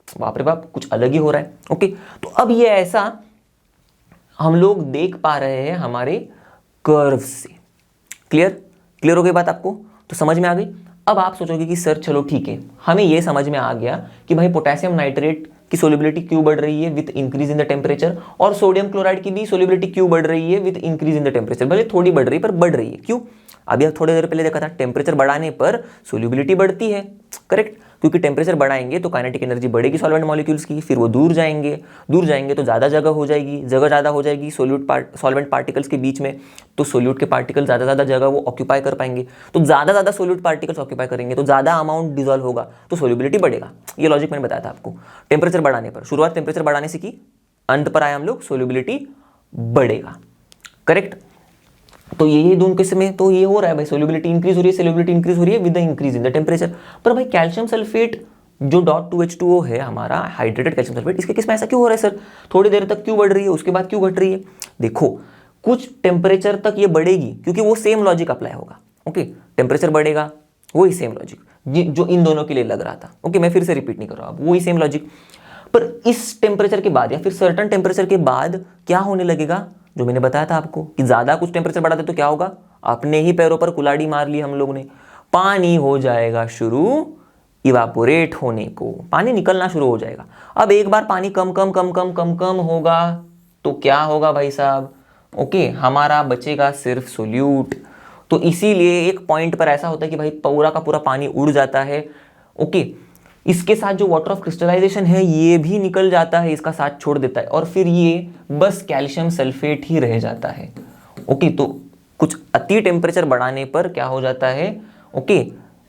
बाप रे बाप, कुछ अलग ही हो रहा है। ओके, तो अब ये ऐसा हम लोग देख पा रहे हैं हमारे कर्व से। क्लियर हो गई बात आपको? तो समझ में आ गई। अब आप सोचोगे कि सर चलो ठीक है, हमें ये समझ में आ गया कि भाई पोटेशियम नाइट्रेट की सोल्युबिलिटी क्यों बढ़ रही है with increase in the temperature, और सोडियम क्लोराइड की भी सोल्युबिलिटी क्यों बढ़ रही है with increase in the temperature. भले थोड़ी बढ़ रही है पर बढ़ रही है। क्यों? अभी आप थोड़ी देर पहले देखा था, टेम्परेचर बढ़ाने पर सोल्युबिलिटी बढ़ती है। करेक्ट, क्योंकि टेम्परेचर बढ़ाएंगे तो काइनेटिक एनर्जी बढ़ेगी सॉल्वेंट मॉलिक्यूल्स की, फिर वो दूर जाएंगे तो ज़्यादा जगह हो जाएगी, जगह ज़्यादा हो जाएगी सॉल्वेंट पार्टिकल्स के बीच में, तो सोल्यूट के पार्टिकल ज़्यादा जगह वो ऑक्यूपाई कर पाएंगे, तो ज़्यादा सोल्यूट पार्टिकल्स ऑक्यूपाई करेंगे तो ज़्यादा अमाउंट डिजॉल्व होगा, तो सोल्युबिलिटी बढ़ेगा। ये लॉजिक मैंने बताया था आपको। टेम्परेचर बढ़ाने पर, शुरुआत टेम्परेचर बढ़ाने से की, अंत पर आए हम लोग सोल्युबिलिटी बढ़ेगा। करेक्ट, तो यही दोनों केस में तो ये हो रहा है भाई, सोल्युबिलिटी इंक्रीज हो रही है, सोल्युबिलिटी इंक्रीज हो रही है with the increase in the temperature. पर भाई कैल्शियम सल्फेट जो डॉट 2H2O है हमारा हाइड्रेटेड कैल्शियम सल्फेट, इसके केस में ऐसा क्यों हो रहा है सर? थोड़ी देर तक क्यों बढ़ रही है, उसके बाद क्यों घट रही है? देखो, कुछ टेम्परेचर तक ये बढ़ेगी क्योंकि वो सेम लॉजिक अप्लाई होगा। ओके, टेम्परेचर बढ़ेगा, वही सेम लॉजिक जो इन दोनों के लिए लग रहा था। ओके, मैं फिर से रिपीट नहीं कर रहा हूँ, वही सेम लॉजिक। पर इस टेम्परेचर के बाद या फिर सर्टन टेम्परेचर के बाद क्या होने लगेगा, जो मैंने बताया था आपको कि ज़्यादा कुछ टेम्परेचर बढ़ा दे तो क्या होगा, अपने ही पैरों पर कुल्हाड़ी मार ली हम लोग ने, पानी हो जाएगा शुरू इवापोरेट होने को, पानी निकलना शुरू हो जाएगा। अब एक बार पानी कम कम होगा तो क्या होगा भाई साहब? ओके, हमारा बचेगा सिर्फ सोल्यूट। तो इसीलिए एक पॉइंट पर ऐसा होता है कि भाई पूरा का पूरा पानी उड़ जाता है। ओके, इसके साथ जो वाटर ऑफ क्रिस्टलाइजेशन है ये भी निकल जाता है, इसका साथ छोड़ देता है, और फिर ये बस कैल्शियम सल्फेट ही रह जाता है। ओके, तो कुछ अति टेम्परेचर बढ़ाने पर क्या हो जाता है, ओके,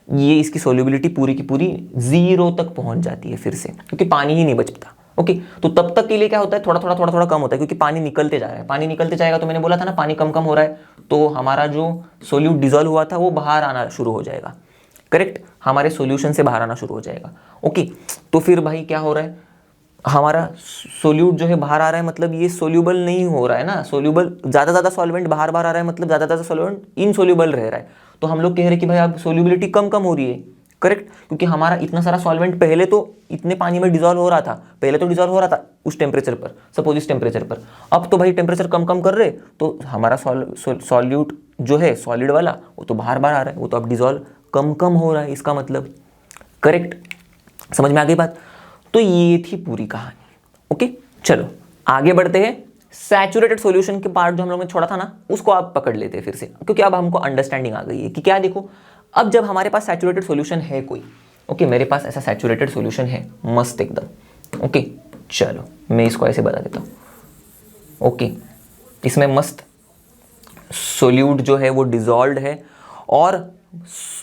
ये इसकी सोल्युबिलिटी पूरी की पूरी 0 तक पहुंच जाती है फिर से, क्योंकि पानी ही नहीं बचता। ओके, तो तब तक के लिए क्या होता है, थोड़ा थोड़ा कम होता है, क्योंकि पानी निकलते जा रहा है। पानी निकलते जाएगा तो मैंने बोला था ना, पानी कम हो रहा है, तो हमारा जो सोल्यूट डिजॉल्व हुआ था वो बाहर आना शुरू हो जाएगा। करेक्ट, हमारे सॉल्यूशन से बाहर आना शुरू हो जाएगा। ओके, तो फिर भाई क्या हो रहा है, हमारा सोल्यूट जो है बाहर आ रहा है, मतलब ये सोल्यूबल नहीं हो रहा है ना, सोल्यूबल ज़्यादा सॉल्वेंट बाहर आ रहा है, मतलब ज़्यादा सॉल्वेंट इनसोल्यूबल रह रहा है। तो हम लोग कह रहे हैं कि भाई अब सोल्यूबिलिटी कम हो रही है। करेक्ट, क्योंकि हमारा इतना सारा सॉल्वेंट पहले तो इतने पानी में डिजॉल्व हो रहा था, उस टेम्परेचर पर, सपोज इस टेम्परेचर पर। अब तो भाई टेम्परेचर कम कर रहे, तो हमारा सॉल्यूट जो है सॉलिड वाला वो तो बाहर आ रहा है, वो तो अब डिजॉल्व कम हो रहा है, इसका मतलब। करेक्ट, समझ में आ गई बात? तो ये थी पूरी कहानी। ओके, चलो आगे बढ़ते हैं। सैचुरेटेड सॉल्यूशन के पार्ट जो हम लोग ने छोड़ा था ना, उसको आप पकड़ लेते हैं फिर से, क्योंकि अब हमको अंडरस्टैंडिंग आ गई है कि क्या। देखो, अब जब हमारे पास सैचुरेटेड सॉल्यूशन है कोई, ओके, मेरे पास ऐसा सैचुरेटेड सॉल्यूशन है मस्त एकदम। ओके, चलो मैं इसको ऐसे बता देता हूँ। ओके, इसमें मस्त सोल्यूट जो है वो डिजॉल्व है, और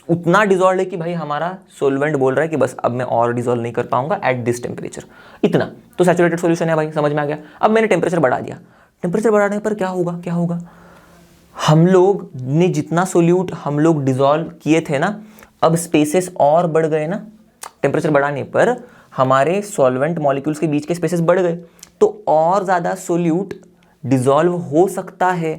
उतना डिजॉल्व है कि भाई हमारा सोल्वेंट बोल रहा है कि बस अब मैं और डिजॉल्व नहीं कर पाऊंगा एट दिस टेम्परेचर, इतना तो सैचुरेटेड सॉल्यूशन है भाई, समझ में आ गया। अब मैंने टेम्परेचर बढ़ा दिया, टेम्परेचर बढ़ाने पर क्या होगा, हम लोग ने जितना सोल्यूट हम लोग डिजॉल्व किए थे ना, अब स्पेसेस और बढ़ गए ना। टेम्परेचर बढ़ाने पर हमारे सॉल्वेंट मॉलिक्यूल्स के बीच के स्पेसेस बढ़ गए, तो और ज़्यादा सोल्यूट डिजॉल्व हो सकता है।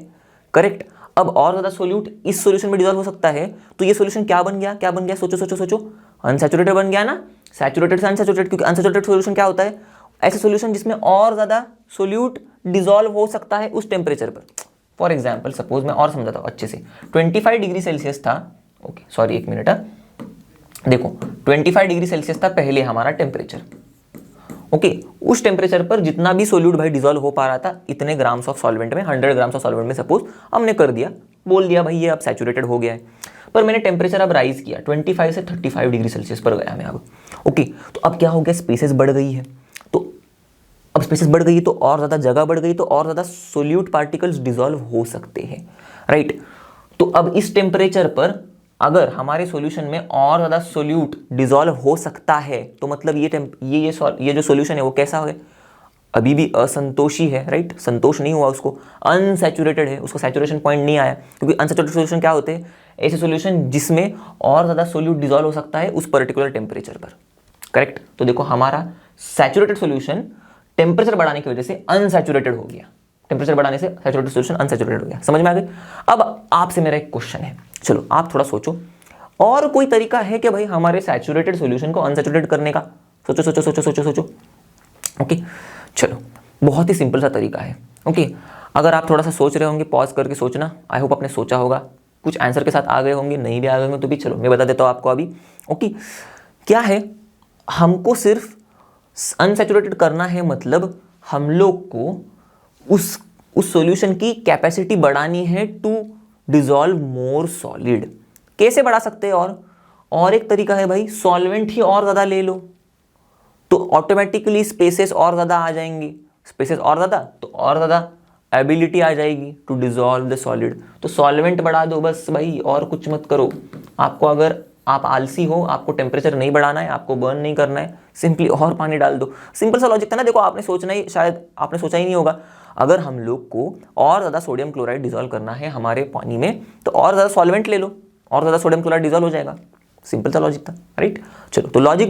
करेक्ट, अब और ज़्यादा सोल्यूट इस सॉल्यूशन में डिजॉल्व हो सकता है, तो ये सॉल्यूशन क्या बन गया, सोचो, अनसैचुरेटेड बन गया ना, सैचुरेटेड से अनसैचुरेटेड। क्योंकि अनसैचुरेटेड सॉल्यूशन क्या होता है, ऐसे सॉल्यूशन जिसमें और ज़्यादा सोल्यूट डिजॉल्व हो सकता है उस टेम्परेचर पर। फॉर एग्जाम्पल, सपोज मैं और समझाता हूँ अच्छे से, 25 डिग्री सेल्सियस था। ओके, सॉरी, 1 मिनट, देखो 25 डिग्री सेल्सियस था पहले हमारा टेम्परेचर, ओके। उस टेम्परेचर पर जितना भी सोल्यूट भाई डिजोल्व हो पा रहा था इतने ग्राम्स ऑफ सॉल्वेंट में, 100 ग्राम्स ऑफ सॉल्वेंट में सपोज हमने कर दिया, बोल दिया भाई ये अब सैचुरेटेड हो गया है। पर मैंने टेम्परेचर अब राइज किया 25 से 35 डिग्री सेल्सियस पर गया मैं अब, ओके। तो अब क्या हो गया, स्पेसेस बढ़ गई है, तो अब स्पेसेस बढ़ गई तो और ज़्यादा जगह बढ़ गई, तो और ज़्यादा सोल्यूट पार्टिकल्स डिजोल्व हो सकते हैं, राइट। तो अब इस टेम्परेचर पर अगर हमारे सॉल्यूशन में और ज़्यादा सोल्यूट डिजोल्व हो सकता है तो मतलब ये जो सॉल्यूशन है वो कैसा है, अभी भी असंतोषी है, राइट। संतोष नहीं हुआ उसको, अनसैचुरेटेड है, उसको सैचुरेशन पॉइंट नहीं आया, क्योंकि अनसैचुरेटेड सॉल्यूशन क्या होते हैं, ऐसे सॉल्यूशन जिसमें और ज़्यादा सोल्यूट डिजोल्व हो सकता है उस पर्टिकुलर टेम्परेचर पर, करेक्ट। तो देखो हमारा सैचुरेटेड सॉल्यूशन टेम्परेचर बढ़ाने की वजह से अनसैचुरेटेड हो गया, टेम्परेचर बढ़ाने से सैचुरेटेड सॉल्यूशन अनसैचुरेटेड हो गया, समझ में आ गई। अब आपसे मेरा एक क्वेश्चन है, चलो आप थोड़ा सोचो, और कोई तरीका है कि भाई हमारे सैचुरेटेड सॉल्यूशन को अनसैचुरेटेड करने का, सोचो सोचो सोचो सोचो सोचो, ओके। चलो बहुत ही सिंपल सा तरीका है, ओके। अगर आप थोड़ा सा सोच रहे होंगे पॉज करके सोचना, आई होप आपने सोचा होगा, कुछ आंसर के साथ आ गए होंगे, नहीं भी आ गए होंगे तो भी चलो मैं बता देता हूँ आपको अभी, ओके। क्या है, हमको सिर्फ अनसैचुरेटेड करना है, मतलब हम लोग को उस सॉल्यूशन की कैपेसिटी बढ़ानी है टू डिसॉल्व मोर सॉलिड। कैसे बढ़ा सकते हैं, और एक तरीका है भाई, सॉल्वेंट ही और ज़्यादा ले लो तो ऑटोमेटिकली स्पेसेस और ज़्यादा आ जाएंगी, स्पेसेस और ज़्यादा तो और ज़्यादा एबिलिटी आ जाएगी टू डिसॉल्व द सॉलिड। तो सॉल्वेंट बढ़ा दो बस भाई, और कुछ मत करो। आपको अगर आप आलसी हो, आपको टेम्परेचर नहीं बढ़ाना है, आपको बर्न नहीं करना है, सिंपली और पानी डाल दो। सिंपल सा लॉजिक था ना। देखो आपने सोचना ही, शायद आपने सोचा ही नहीं होगा, अगर हम लोग को और ज़्यादा सोडियम क्लोराइड डिसॉल्व करना है हमारे पानी में तो और ज़्यादा सॉल्वेंट ले लो, और ज़्यादा सोडियम क्लोराइड डिसॉल्व हो जाएगा। सिंपल सा लॉजिक था, राइट। चलो तो लॉजिक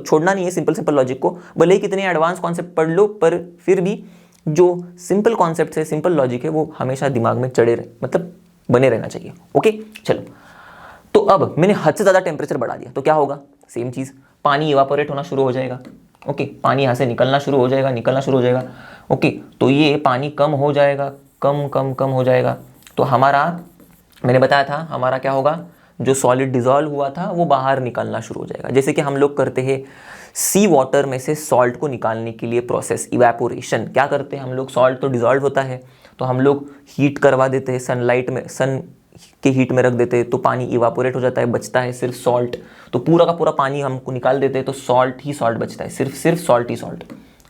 छोड़ना नहीं है, सिंपल लॉजिक को, भले ही कितने एडवांस कॉन्सेप्ट पढ़ लो, पर फिर भी जो सिंपल कॉन्सेप्ट है, सिंपल लॉजिक है, वो हमेशा दिमाग में चढ़े रहे, मतलब बने रहना चाहिए, ओके। चलो तो अब मैंने हद से ज़्यादा टेम्परेचर बढ़ा दिया तो क्या होगा, सेम चीज़, पानी इवापोरेट होना शुरू हो जाएगा, ओके। पानी यहाँ से निकलना शुरू हो जाएगा, ओके। तो ये पानी कम हो जाएगा, कम हो जाएगा, तो हमारा, मैंने बताया था हमारा क्या होगा, जो सॉलिड डिसॉल्व हुआ था वो बाहर निकलना शुरू हो जाएगा। जैसे कि हम लोग करते हैं सी वाटर में से सॉल्ट को निकालने के लिए प्रोसेस इवेपोरेशन, क्या करते हैं हम लोग, सॉल्ट तो डिसॉल्व होता है तो हम लोग हीट करवा देते हैं, सनलाइट में, सन के हीट में रख देते हैं तो पानी इवापोरेट हो जाता है, बचता है सिर्फ सॉल्ट। तो पूरा का पूरा पानी हमको निकाल देते हैं तो सॉल्ट ही सॉल्ट बचता है, सिर्फ सॉल्ट ही सॉल्ट,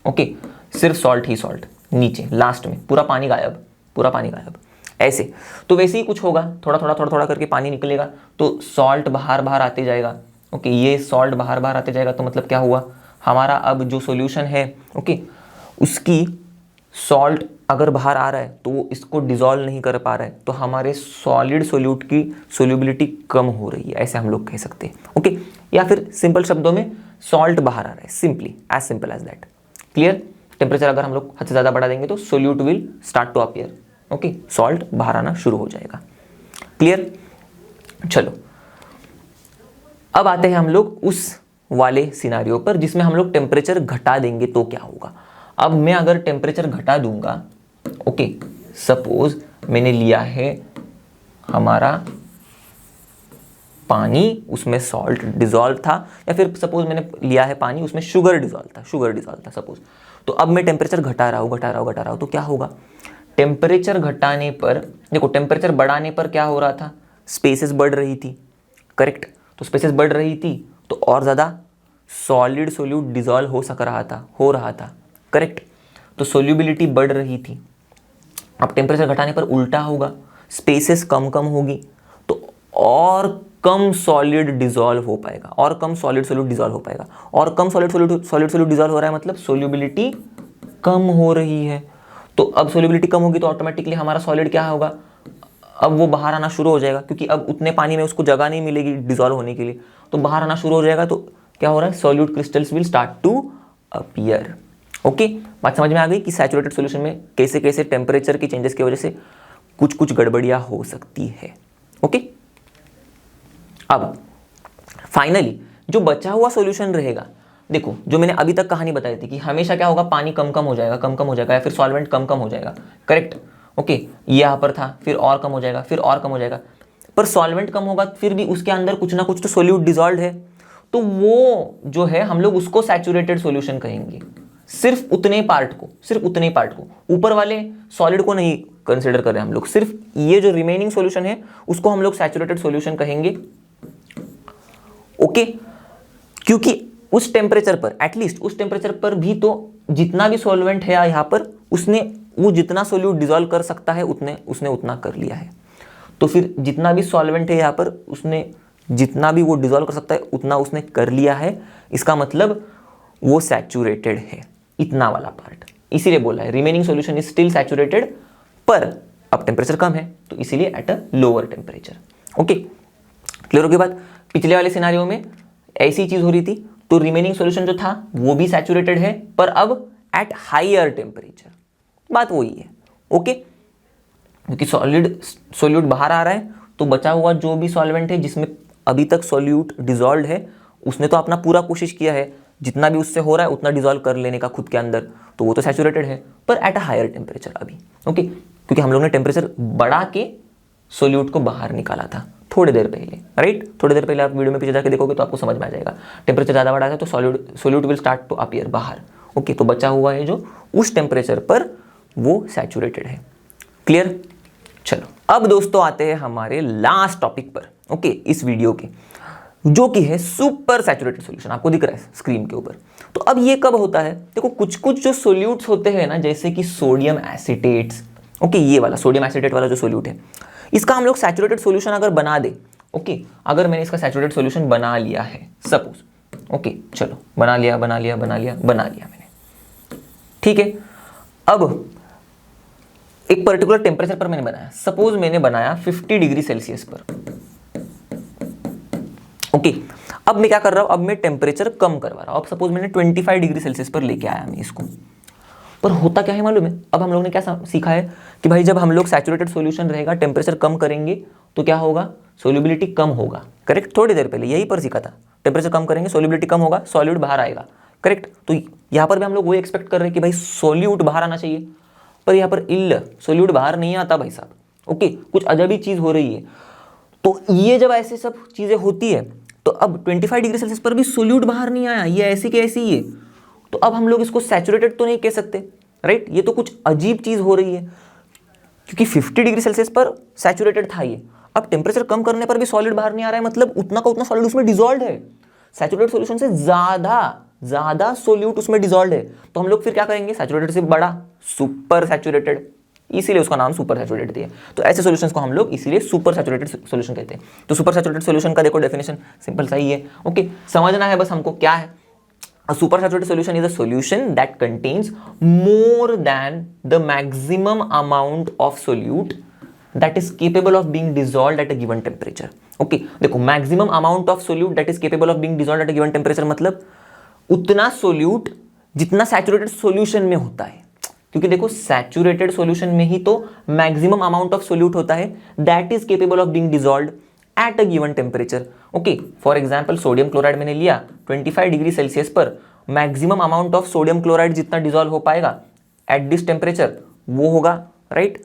ओके। सिर्फ सॉल्ट ही सॉल्ट, नीचे लास्ट में पूरा पानी गायब, ऐसे। तो वैसे ही कुछ होगा, थोड़ा करके पानी निकलेगा तो सॉल्ट बाहर आते जाएगा, ओके। ये सॉल्ट बाहर आते जाएगा तो मतलब क्या हुआ, हमारा अब जो सॉल्यूशन है, ओके, उसकी सॉल्ट अगर बाहर आ रहा है तो वो इसको डिसॉल्व नहीं कर पा रहा है, तो हमारे सॉलिड सोल्यूट की सोल्यूबिलिटी कम हो रही है, ऐसे हम लोग कह सकते हैं, ओके। या फिर सिंपल शब्दों में सॉल्ट बाहर आ रहा है, simply as simple as that, clear. Temperature अगर हम लोग हद से ज़्यादा बढ़ा देंगे तो solute will start to appear, okay, salt बाहर आना शुरू हो जाएगा, क्लियर। चलो अब आते हैं हम लोग उस वाले सिनारियो पर जिसमें हम लोग टेम्परेचर घटा देंगे तो क्या होगा। अब मैं अगर टेम्परेचर घटा दूंगा, ओके, सपोज मैंने लिया है हमारा पानी, उसमें सॉल्ट डिसॉल्व था, या फिर सपोज मैंने लिया है पानी, उसमें शुगर डिसॉल्व था सपोज। तो अब मैं टेम्परेचर घटा रहा हूँ तो क्या होगा, टेम्परेचर घटाने पर, देखो टेम्परेचर बढ़ाने पर क्या हो रहा था, स्पेसेस बढ़ रही थी, करेक्ट। तो स्पेसेस बढ़ रही थी तो और ज़्यादा सॉलिड सोल्यूट डिसॉल्व हो रहा था, करेक्ट। तो सोल्यूबिलिटी बढ़ रही थी। अब टेम्परेचर घटाने पर उल्टा होगा, स्पेसेस कम होगी तो और कम सॉलिड डिसॉल्व हो पाएगा, और कम सॉलिड सोल्यूट डिसॉल्व हो पाएगा, और कम सॉलिड सोल्यूट डिसॉल्व हो रहा है मतलब सोल्यूबिलिटी कम हो रही है। तो अब सोल्यूबिलिटी कम होगी तो ऑटोमेटिकली हमारा सॉलिड क्या होगा, अब वो बाहर आना शुरू हो जाएगा, क्योंकि अब उतने पानी में उसको जगह नहीं मिलेगी डिसॉल्व होने के लिए, तो बाहर आना शुरू हो जाएगा। तो क्या हो रहा है, solute crystals will start to appear, okay. बात समझ में आ गई कि सैचुरेटेड सॉल्यूशन में कैसे कैसे टेम्परेचर की चेंजेस की वजह से कुछ गड़बड़ियां हो सकती है, ओके। अब फाइनली जो बचा हुआ सॉल्यूशन रहेगा, देखो जो मैंने अभी तक कहानी बताई थी कि हमेशा क्या होगा, पानी कम हो जाएगा, या फिर सॉल्वेंट कम हो जाएगा, करेक्ट, ओके। ये यहाँ पर था, फिर और कम हो जाएगा, पर सॉल्वेंट कम होगा फिर भी उसके अंदर कुछ ना कुछ तो सोल्यूट डिसॉल्व है, तो वो जो है हम लोग उसको सैचुरेटेड सॉल्यूशन कहेंगे, सिर्फ उतने पार्ट को, ऊपर वाले सॉलिड को नहीं कंसिडर कर रहे हम लोग, सिर्फ ये जो रिमेनिंग सॉल्यूशन है उसको हम लोग सैचुरेटेड सॉल्यूशन कहेंगे। ओके, क्योंकि उस टेम्परेचर पर, एटलीस्ट उस टेम्परेचर पर भी तो जितना भी सॉल्वेंट है यहाँ पर उसने वो जितना सोल्यूट डिसॉल्व कर सकता है उसने उतना कर लिया है। तो फिर जितना भी सॉल्वेंट है यहाँ पर उसने जितना भी वो डिसॉल्व कर सकता है उतना उसने कर लिया है, इसका मतलब वो सैचुरेटेड है, इतना वाला पार्ट। इसीलिए बोला है remaining solution is still saturated, पर अब टेम्परेचर कम है तो इसीलिए at a lower temperature. Okay, clear हो गई बात। पिछले वाले सिनारियो में ऐसी चीज हो रही थी, तो रिमेनिंग सॉल्यूशन जो था वो भी सैचुरेटेड है, पर अब एट हायर टेम्परेचर। बात वही है। ओके, क्योंकि सॉल्यूट बाहर आ रहा है तो बचा हुआ जो भी सॉल्वेंट है जिसमें अभी तक सॉल्यूट डिसॉल्व है उसने तो अपना पूरा कोशिश किया है, जितना भी उससे हो रहा है उतना डिसॉल्व कर लेने का खुद के अंदर, तो वो तो सैचुरेटेड है, पर एट अ हायर टेम्परेचर अभी। ओके, क्योंकि हम लोग ने टेम्परेचर बढ़ा के सॉल्यूट को बाहर निकाला था थोड़ी देर पहले, राइट। थोड़ी देर पहले आप वीडियो में पीछे जाके देखोगे तो आपको समझ में आ जाएगा। टेम्परेचर ज़्यादा बढ़ा है तो solute will start to appear बाहर। ओके, तो बचा हुआ है जो उस टेम्परेचर पर वो सैचुरेटेड है। क्लियर। चलो अब दोस्तों आते हैं हमारे लास्ट टॉपिक पर, ओके, इस वीडियो के, जो कि है सुपर सैचुरेटेड सॉल्यूशन। आपको दिख रहा है स्क्रीन के ऊपर। तो अब ये कब होता है, देखो कुछ कुछ जो सोल्यूट्स होते हैं ना, जैसे कि सोडियम एसिटेट्स, ओके, ये वाला सोडियम एसिटेट वाला जो सोल्यूट है, इसका हम लोग सैचुरेटेड सॉल्यूशन अगर बना दे, ओके, अगर मैंने इसका सैचुरेटेड सॉल्यूशन बना लिया है सपोज, ओके, चलो बना लिया मैंने, ठीक है। अब एक पर्टिकुलर टेम्परेचर पर मैंने बनाया, सपोज मैंने बनाया 50 डिग्री सेल्सियस पर। ओके, अब मैं क्या कर रहा हूं, अब मैं टेम्परेचर कम करवा रहा हूं। अब सपोज मैंने 25 डिग्री सेल्सियस पर लेके आया मैं इसको, पर होता क्या है मालूम है, अब हम लोग ने क्या सीखा है कि भाई जब हम लोग सैचुरेटेड सॉल्यूशन रहेगा टेम्परेचर कम करेंगे तो क्या होगा, सोल्यूबिलिटी कम होगा, करेक्ट। थोड़ी देर पहले यही पर सीखा था, टेम्परेचर कम करेंगे सोल्यूबिलिटी कम होगा, सॉल्यूट बाहर आएगा, करेक्ट। तो यहाँ पर भी हम लोग वही एक्सपेक्ट कर रहे हैं कि भाई सॉल्यूट बाहर आना चाहिए, पर यहाँ पर सोल्यूट बाहर नहीं आता भाई साहब। ओके, कुछ अजब ही चीज हो रही है। तो ये जब ऐसे सब चीजें होती है तो अब 25 डिग्री सेल्सियस पर भी सोल्यूट बाहर नहीं आया, ये ऐसी की ऐसी ही है, तो अब हम लोग इसको सैचुरेटेड तो नहीं कह सकते, राइट। ये तो कुछ अजीब चीज हो रही है, क्योंकि 50 डिग्री सेल्सियस पर सैचुरेटेड था ये, अब टेम्परेचर कम करने पर भी सॉलिड बाहर नहीं आ रहा है, मतलब उतना का उतना सॉलिड उसमें डिसॉल्व है, सैचुरेटेड सॉल्यूशन से ज्यादा सोल्यूट उसमें डिसॉल्व है। तो हम लोग फिर क्या करेंगे, सैचुरेटेड से बड़ा सुपर सैचुरेटेड, इसीलिए उसका नाम सुपर सैचुरेटेड दिया। तो ऐसे सॉल्यूशंस को हम लोग इसीलिए सुपर सैचुरेटेड सॉल्यूशन कहते हैं। तो सुपर सैचुरेटेड सॉल्यूशन का देखो डेफिनेशन सिंपल सा ही है, ओके, समझना है बस हमको क्या है। A supersaturated solution is a solution that contains more than the maximum amount of solute that is capable of being dissolved at a given temperature. Okay, देखो maximum amount of solute that is capable of being dissolved at a given temperature मतलब उतना solute जितना saturated solution में होता है, क्योंकि देखो saturated solution में ही तो maximum amount of solute होता है that is capable of being dissolved at a given temperature. Okay, for example sodium chloride मैंने लिया 25 डिग्री सेल्सियस पर, maximum amount of sodium chloride जितना डिसॉल्व हो पाएगा एट दिस टेम्परेचर वो होगा, राइट।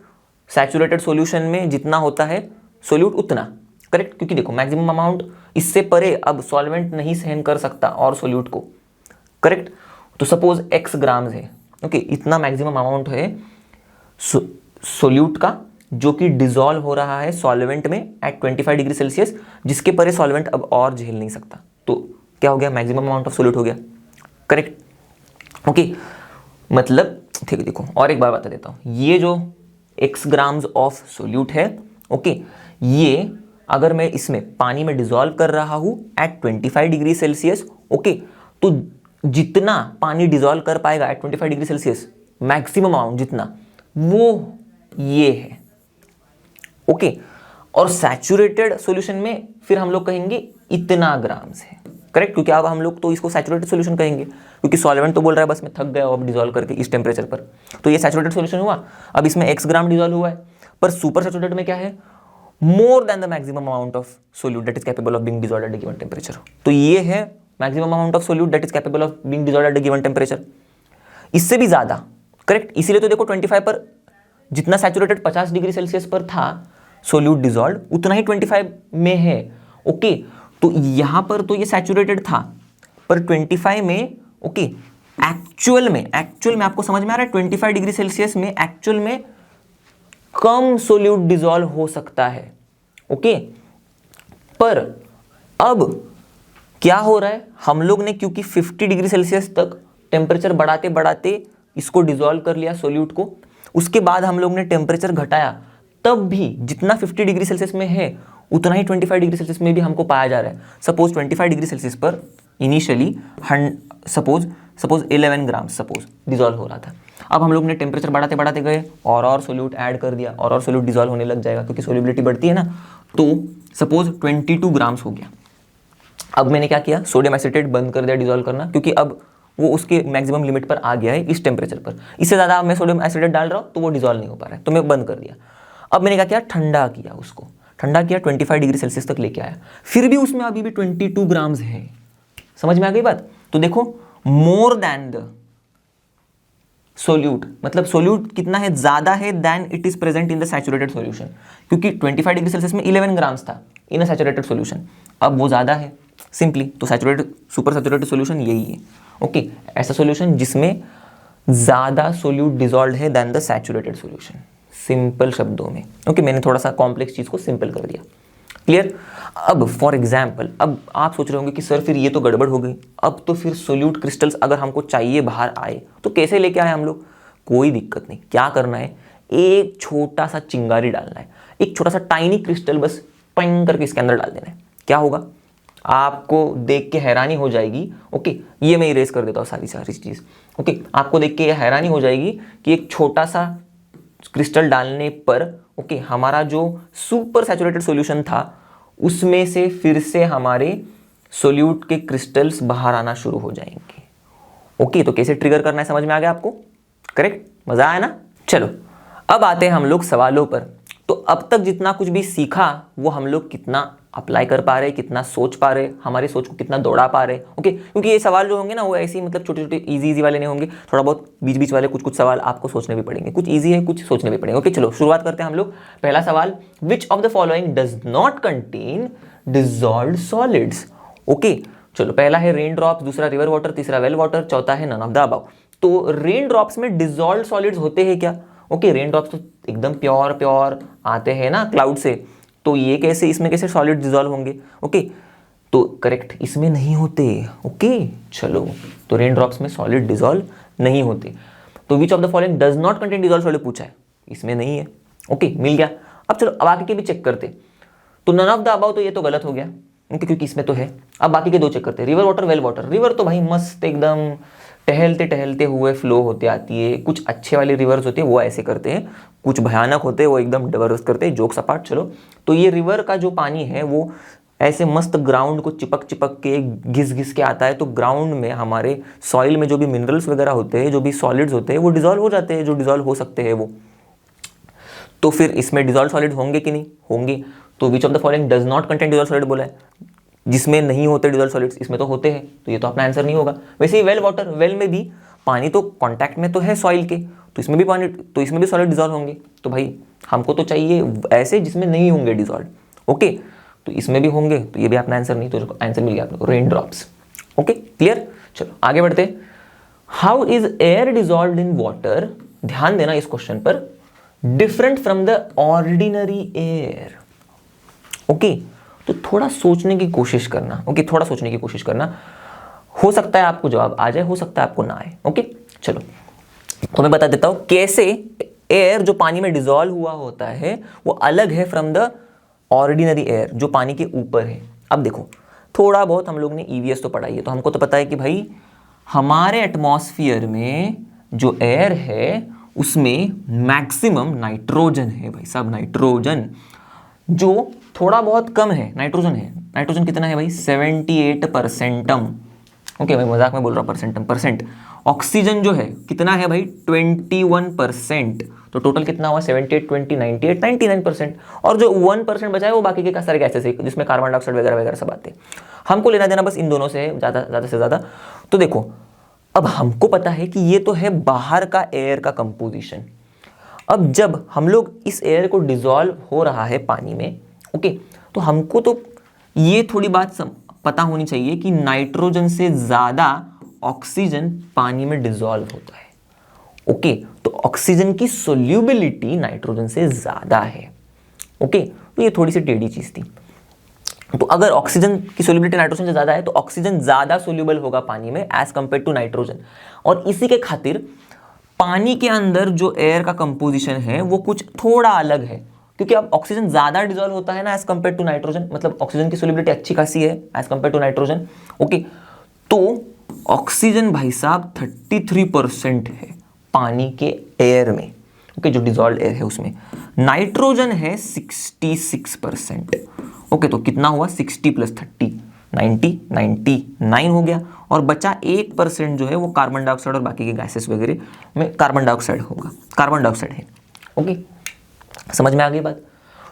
सैचुरेटेड सॉल्यूशन में जितना होता है सोल्यूट उतना, करेक्ट, क्योंकि देखो मैक्सिमम अमाउंट इससे परे अब सॉल्वेंट नहीं सहन कर सकता और सोल्यूट को, करेक्ट। तो सपोज x ग्राम्स है, ओके, इतना मैक्सिमम अमाउंट है सोल्यूट का जो कि डिसॉल्व हो रहा है सॉल्वेंट में एट 25 डिग्री सेल्सियस, जिसके परे सॉल्वेंट अब और झेल नहीं सकता। तो क्या हो गया, मैक्सिमम अमाउंट ऑफ सोल्यूट हो गया, करेक्ट। ओके, मतलब ठीक है, देखो और एक बार बता देता हूं, ये जो x ग्राम्स ऑफ सोल्यूट है, ओके, ये अगर मैं इसमें पानी में डिसॉल्व कर रहा हूं एट 25 डिग्री सेल्सियस, ओके, तो जितना पानी डिसॉल्व कर पाएगा at 25 degree Celsius maximum amount जितना, वो ये है, ओके। और सैचुरेटेड सॉल्यूशन में फिर हम लोग कहेंगे इतना ग्राम्स है, करेक्ट, क्योंकि अब हम लोग तो इसको सैचुरेटेड सॉल्यूशन कहेंगे, क्योंकि सॉल्वेंट तो बोल रहा है बस मैं थक गया अब डिसॉल्व करके इस टेम्परेचर पर, तो ये सैचुरेटेड सॉल्यूशन हुआ। अब इसमें x ग्राम डिसॉल्व हुआ है, पर सुपर सैचुरेटेड में क्या है, मोर than the maximum amount of solute that is capable of being dissolved at a given temperature. तो ये है maximum amount of solute that is capable of being dissolved at a given temperature, इससे भी ज्यादा, करेक्ट। इसीलिए तो देखो 25 पर जितना सैचुरेटेड 50 डिग्री सेल्सियस पर था सोल्यूट डिसॉल्व, उतना ही 25 में है, ओके। तो यहाँ पर तो ये सैचुरेटेड था, पर 25 में ओके एक्चुअल में आपको समझ में आ रहा है 25 डिग्री सेल्सियस में एक्चुअल में कम सोल्यूट डिसॉल्व हो सकता है। ओके, पर अब क्या हो रहा है, हम लोग ने क्योंकि 50 डिग्री सेल्सियस तक टेम्परेचर बढ़ाते बढ़ाते इसको डिसॉल्व कर लिया सोल्यूट को, उसके बाद हम लोग ने टेम्परेचर घटाया, तब भी जितना 50 डिग्री सेल्सियस में है उतना ही 25 डिग्री सेल्सियस में भी हमको पाया जा रहा है। सपोज 25 डिग्री सेल्सियस पर इनिशियली सपोज 11 ग्राम सपोज डिसॉल्व हो रहा था। अब हम लोग ने टेम्परेचर बढ़ाते बढ़ाते गए और सोल्यूट ऐड कर दिया, और सोल्यूट डिसॉल्व होने लग जाएगा क्योंकि सोल्यूबिलिटी बढ़ती है ना। तो सपोज 22 ग्राम्स हो गया। अब मैंने क्या किया, सोडियम एसिटेट बंद कर दिया डिसॉल्व करना, क्योंकि अब वो उसके मैक्सिमम लिमिट पर आ गया है इस टेम्परेचर पर। इससे ज़्यादा मैं सोडियम एसिटेट डाल रहा हूँ तो वो डिसॉल्व नहीं हो पा रहा है, तो मैं बंद कर दिया। अब मैंने क्या किया, ठंडा किया, उसको ठंडा किया, 25 डिग्री सेल्सियस तक लेके आया, फिर भी उसमें अभी भी 22 ग्राम्स है। समझ में आ गई बात? तो देखो मोर देन द सोल्यूट, मतलब सोल्यूट कितना है, ज्यादा है than it is present in the saturated solution, क्योंकि 25 डिग्री सेल्सियस में 11 ग्राम्स था इन अ सैचुरेटेड सॉल्यूशन, अब वो ज्यादा है सिंपली। तो सैचुरेटेड सुपर सैचुरेटेड सॉल्यूशन यही है। ओके, ऐसा सॉल्यूशन जिसमें ज्यादा सोल्यूट डिसॉल्व है than the saturated solution, simple शब्दों में। ओके, मैंने थोड़ा सा कॉम्प्लेक्स चीज को सिंपल कर दिया। क्लियर? अब फॉर एग्जाम्पल, अब आप सोच रहे होंगे कि सर फिर ये तो गड़बड़ हो गई, अब तो फिर सोल्यूट क्रिस्टल्स अगर हमको चाहिए बाहर आए तो कैसे लेके आए हम लोग? कोई दिक्कत नहीं, क्या करना है, एक छोटा सा चिंगारी डालना है, एक छोटा सा टाइनी क्रिस्टल बस पंग करके इसके अंदर डाल देना है। क्या होगा, आपको देख के हैरानी हो जाएगी। ओके, ये मैं इरेज कर देता हूँ सारी चीज। ओके, आपको देख के हैरानी हो जाएगी कि एक छोटा सा क्रिस्टल डालने पर ओके हमारा जो सुपर सैचुरेटेड सॉल्यूशन था उसमें से फिर से हमारे सोल्यूट के क्रिस्टल्स बाहर आना शुरू हो जाएंगे। ओके, तो कैसे ट्रिगर करना है समझ में आ गया आपको? करेक्ट, मजा आया ना? चलो अब आते हैं हम लोग सवालों पर। तो अब तक जितना कुछ भी सीखा वो हम लोग कितना अप्लाई कर पा रहे, कितना सोच पा रहे, हमारी सोच को कितना दौड़ा पा रहे। ओके, क्योंकि ये सवाल जो होंगे ना वो ऐसे ही मतलब छोटे छोटे इजी वाले नहीं होंगे, थोड़ा बहुत बीच बीच वाले कुछ सवाल आपको सोचने भी पड़ेंगे, कुछ इजी है कुछ सोचने भी पड़ेंगे। ओके, चलो शुरुआत करते हैं हम लोग। पहला सवाल, which of the following does not contain dissolved solids? Okay, चलो पहला है रेन ड्रॉप्स, दूसरा रिवर वाटर, तीसरा वेल वाटर, चौथा है नन ऑफ द अबव। तो रेन ड्रॉप्स में डिसॉल्व्ड सॉलिड्स होते हैं क्या? ओके, रेन ड्रॉप्स तो एकदम प्योर आते हैं ना क्लाउड से, तो ये कैसे, इसमें कैसे सॉलिड डिसॉल्व होंगे? ओके, तो करेक्ट, इसमें नहीं होते। ओके, चलो तो रेन ड्रॉप्स में सॉलिड डिसॉल्व नहीं होते। तो which of the following does not contain dissolve solid पूछा है, इसमें नहीं है। ओके, मिल गया। अब चलो अब आगे के भी चेक करते। तो नन ऑफ द अबव तो ये तो गलत हो गया क्योंकि इसमें तो है। अब बाकी के दो चेक करते हैं, river water well water. River तो भाई मस्त एकदम टहलते टहलते हुए फ्लो होते आती है, कुछ अच्छे वाले रिवर्स होते हैं वो ऐसे करते हैं, कुछ भयानक होते हैं वो एकदम डबरदस्त करते हैं, जोक्स अपार्ट। चलो तो ये रिवर का जो पानी है वो ऐसे मस्त ग्राउंड को चिपक के घिस घिस के आता है, तो ग्राउंड में हमारे सॉइल में जो भी मिनरल्स वगैरह होते हैं, जो भी सॉलिड्स होते हैं वो डिसॉल्व हो जाते हैं, जो डिसॉल्व हो सकते हैं वो। तो फिर इसमें डिसॉल्व सॉलिड होंगे कि नहीं होंगे? तो which of the following does not contain dissolve solid बोला है, जिसमें नहीं होते डिसॉल्व सॉलिड्स, इसमें तो होते हैं, तो ये तो अपना आंसर नहीं होगा। वैसे ही वेल वाटर, वेल में भी पानी तो कांटेक्ट में तो है सॉइल के, तो इसमें भी पानी, तो इसमें भी सॉलिड डिसॉल्व होंगे। तो भाई हमको तो चाहिए ऐसे जिसमें नहीं होंगे डिसॉल्व। ओके, तो इसमें भी होंगे, तो ये भी अपना आंसर नहीं, तो आंसर मिल गया आप लोग को, रेन ड्रॉप्स। Okay, clear? चलो आगे बढ़ते। How is air dissolved in water? ध्यान देना इस क्वेश्चन पर, different from the ordinary air. Okay, तो थोड़ा सोचने की कोशिश करना। ओके, थोड़ा सोचने की कोशिश करना, हो सकता है आपको जवाब आ जाए, हो सकता है आपको ना आए। ओके, चलो तो मैं बता देता हूं कैसे एयर जो पानी में डिसॉल्व हुआ होता है वो अलग है फ्रॉम द ऑर्डिनरी एयर जो पानी के ऊपर है। अब देखो, थोड़ा बहुत हम लोग ने ईवीएस तो पढ़ाई है, तो हमको तो पता है कि भाई हमारे एटमॉस्फेयर में जो एयर है उसमें मैक्सिमम नाइट्रोजन है। भाई साहब, नाइट्रोजन जो थोड़ा बहुत कम है, नाइट्रोजन है। नाइट्रोजन कितना है भाई? 78%। ओके भाई, मजाक में बोल रहा हूँ, परसेंट। ऑक्सीजन जो है कितना है भाई? 21%। तो टोटल कितना हुआ? 78, 20, 98, 99%। और जो 1% बचा है वो बाकी के सारे गैसेस है, जिसमें कार्बन डाइऑक्साइड वगैरह वगैरह सब आते हैं। हमको लेना देना बस इन दोनों से है, ज़्यादा से ज़्यादा। तो देखो, अब हमको पता है कि ये तो है बाहर का एयर का कंपोजिशन। अब जब हम लोग इस एयर को डिसॉल्व हो रहा है पानी में, ओके, तो हमको तो ये थोड़ी बात पता होनी चाहिए कि नाइट्रोजन से ज़्यादा ऑक्सीजन पानी में डिसॉल्व होता है। ओके, तो ऑक्सीजन की सोल्यूबिलिटी नाइट्रोजन से ज़्यादा है। ओके, तो ये थोड़ी सी टेढ़ी चीज़ थी। तो अगर ऑक्सीजन की सोल्यूबिलिटी नाइट्रोजन से ज़्यादा है तो ऑक्सीजन ज़्यादा सोल्यूबल होगा पानी में एज कंपेयर टू नाइट्रोजन, और इसी के खातिर पानी के अंदर जो एयर का कंपोजिशन है वो कुछ थोड़ा अलग है, क्योंकि अब ऑक्सीजन ज़्यादा डिसॉल्व होता है ना एज कंपेयर टू नाइट्रोजन, मतलब ऑक्सीजन की सोल्यूबिलिटी अच्छी खासी है as compare to nitrogen. Okay, तो ऑक्सीजन भाई साहब 33% है पानी के एयर में, ओके, जो डिसॉल्व एयर है उसमें। नाइट्रोजन है 66%। ओके, तो कितना हुआ 60 + 30 90 99 हो गया, और बचा 1% जो है वो कार्बन डाइऑक्साइड और बाकी के गैसेस वगैरह में कार्बन डाइऑक्साइड होगा, कार्बन डाइऑक्साइड है। ओके, समझ में आ गई बात।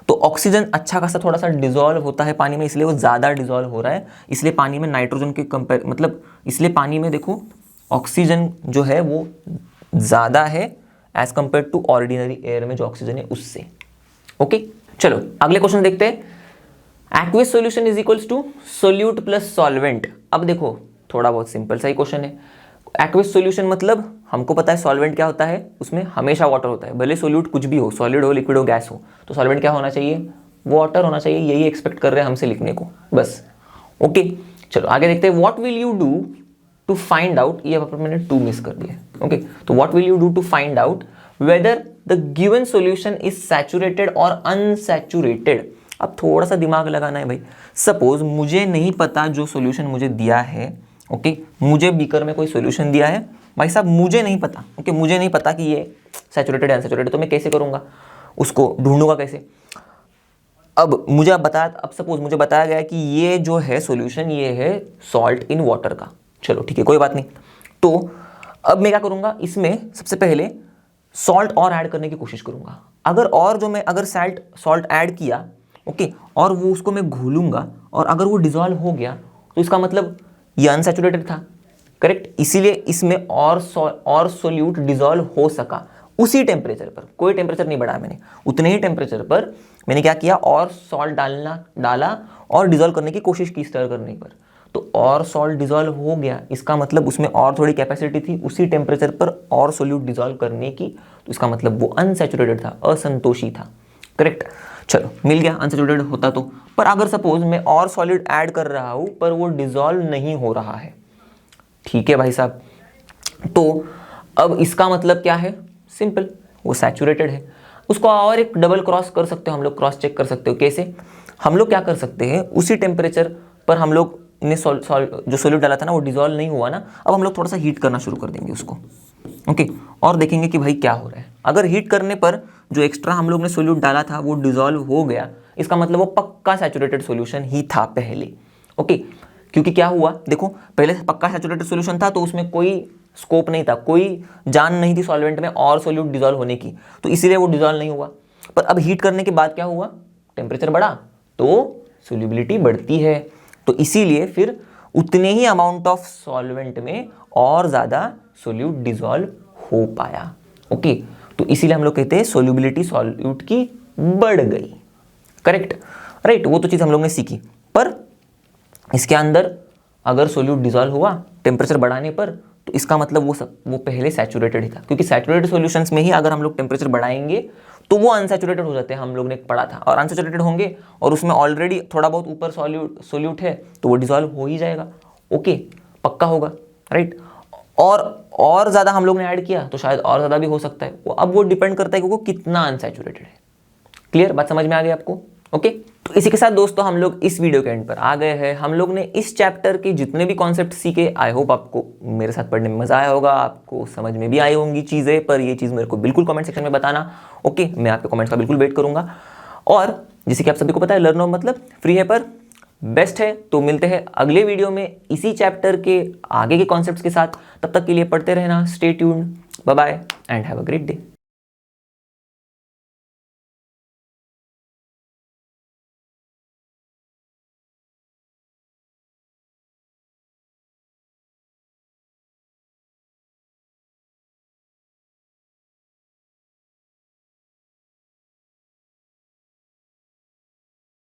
तो ऑक्सीजन अच्छा खासा थोड़ा सा डिसॉल्व होता है पानी में, इसलिए वो ज़्यादा डिसॉल्व हो रहा है, इसलिए पानी में नाइट्रोजन के कंपेयर, मतलब इसलिए पानी में देखो ऑक्सीजन जो है वो ज़्यादा है as compare to ordinary air में जो ऑक्सीजन है उससे। ओके, चलो अगले क्वेश्चन देखते हैं। Aqueous solution is equals to solute plus solvent. अब देखो थोड़ा बहुत सिंपल सा ही क्वेश्चन है। एक्वियस सॉल्यूशन मतलब हमको पता है सॉल्वेंट क्या होता है, उसमें हमेशा वाटर होता है, भले सोल्यूट कुछ भी हो, सॉलिड हो, लिक्विड हो, गैस हो, तो सॉल्वेंट क्या होना चाहिए, वाटर होना चाहिए। यही एक्सपेक्ट कर रहे हैं हमसे लिखने को बस। ओके, चलो आगे देखते हैं। What will you do to find out, ये मैंने 2 मिस कर दिया। ओके, तो what will you do to find out whether the given solution is saturated और अनसैचुरेटेड। अब थोड़ा सा दिमाग लगाना है भाई। सपोज मुझे नहीं पता जो सॉल्यूशन मुझे दिया है, ओके, मुझे बीकर में कोई सॉल्यूशन दिया है भाई साहब, मुझे नहीं पता, ओके, मुझे नहीं पता कि ये सैचुरेटेड है अनसैचुरेटेड, तो मैं कैसे करूँगा, उसको ढूंढूंगा कैसे। अब सपोज मुझे बताया गया कि ये जो है सॉल्यूशन ये है सॉल्ट इन वाटर का, चलो ठीक है कोई बात नहीं। तो अब मैं क्या करूँगा, इसमें सबसे पहले सॉल्ट और ऐड करने की कोशिश करूँगा। अगर सॉल्ट ऐड किया, ओके, और वो उसको मैं घोलूंगा और अगर वो डिसॉल्व हो गया तो इसका मतलब ये अनसैचुरेटेड था, करेक्ट। इसीलिए इसमें और सोल्यूट डिसॉल्व हो सका उसी टेम्परेचर पर, कोई टेम्परेचर नहीं बढ़ाया मैंने, उतने ही टेम्परेचर पर मैंने क्या किया, और सॉल्ट डाला और डिसॉल्व करने की कोशिश की स्टर करने पर, तो और सॉल्ट डिसॉल्व हो गया, इसका मतलब उसमें और थोड़ी कैपेसिटी थी उसी टेम्परेचर पर और सोल्यूट डिसॉल्व करने की, तो इसका मतलब वो अनसैचुरेटेड था, असंतोषी था, करेक्ट। चलो मिल गया, अनसैचुरेटेड होता तो। पर अगर सपोज मैं और सॉलिड ऐड कर रहा हूं पर वो डिसॉल्व नहीं हो रहा है, ठीक है भाई साहब, तो अब इसका मतलब क्या है, सिंपल, वो सैचुरेटेड है। उसको और एक डबल क्रॉस कर सकते हो हम लोग, क्रॉस चेक कर सकते हो। कैसे, हम लोग क्या कर सकते हैं, उसी टेम्परेचर पर हम लोग ने जो सोल्यूट डाला था ना वो डिसॉल्व नहीं हुआ ना, अब हम लोग थोड़ा सा हीट करना शुरू कर देंगे उसको, ओके, और देखेंगे कि भाई क्या हो रहा है। अगर हीट करने पर जो एक्स्ट्रा हम लोग ने सोल्यूट डाला था वो डिसॉल्व हो गया, इसका मतलब वो पक्का सैचुरेटेड सॉल्यूशन ही था पहले, ओके। क्योंकि क्या हुआ, देखो पहले पक्का सैचुरेटेड सॉल्यूशन था तो उसमें कोई स्कोप नहीं था, कोई जान नहीं थी सॉल्वेंट में और सोल्यूट डिसॉल्व होने की, तो इसीलिए वो डिसॉल्व नहीं हुआ। पर अब हीट करने के बाद क्या हुआ, टेम्परेचर बढ़ा तो सोल्यूबिलिटी बढ़ती है, तो इसीलिए फिर उतने ही अमाउंट ऑफ सॉल्वेंट में और ज़्यादा सोल्यूट डिसॉल्व हो पाया, ओके। तो इसीलिए हम लोग कहते हैं सोल्यूबिलिटी सॉल्यूट की बढ़ गई, करेक्ट, राइट। वो तो चीज़ हम लोग ने सीखी। पर इसके अंदर अगर सोल्यूट डिसॉल्व हुआ टेम्परेचर बढ़ाने पर, तो इसका मतलब वो पहले सैचुरेटेड ही था, क्योंकि सैचुरेटेड सॉल्यूशंस में ही अगर हम लोग टेम्परेचर बढ़ाएंगे तो वो अनसैचुरेटेड हो जाते हैं, हम लोग ने पढ़ा था। और अनसैचुरेटेड होंगे और उसमें ऑलरेडी थोड़ा बहुत ऊपर सोल्यूट है तो वो डिसॉल्व हो ही जाएगा, ओके, पक्का होगा, राइट। और ज़्यादा हम लोग ने ऐड किया तो शायद और ज़्यादा भी हो सकता है, अब वो डिपेंड करता है कि वो कितना अनसैचुरेटेड है। क्लियर, बात समझ में आ गई आपको, ओके। तो इसी के साथ दोस्तों हम लोग इस वीडियो के एंड पर आ गए हैं। हम लोग ने इस चैप्टर के जितने भी कॉन्सेप्ट सीखे, आई होप आपको मेरे साथ पढ़ने में मजा आया होगा, आपको समझ में भी आई होंगी चीज़ें। पर ये चीज़ मेरे को बिल्कुल कमेंट सेक्शन में बताना, ओके, मैं आपके कमेंट्स का बिल्कुल वेट करूंगा। और जैसे कि आप सभी को पता है लर्न मतलब फ्री है पर बेस्ट है। तो मिलते हैं अगले वीडियो में इसी चैप्टर के आगे के कॉन्सेप्ट्स के साथ। तब तक के लिए पढ़ते रहना, stay tuned, bye bye and have a great day.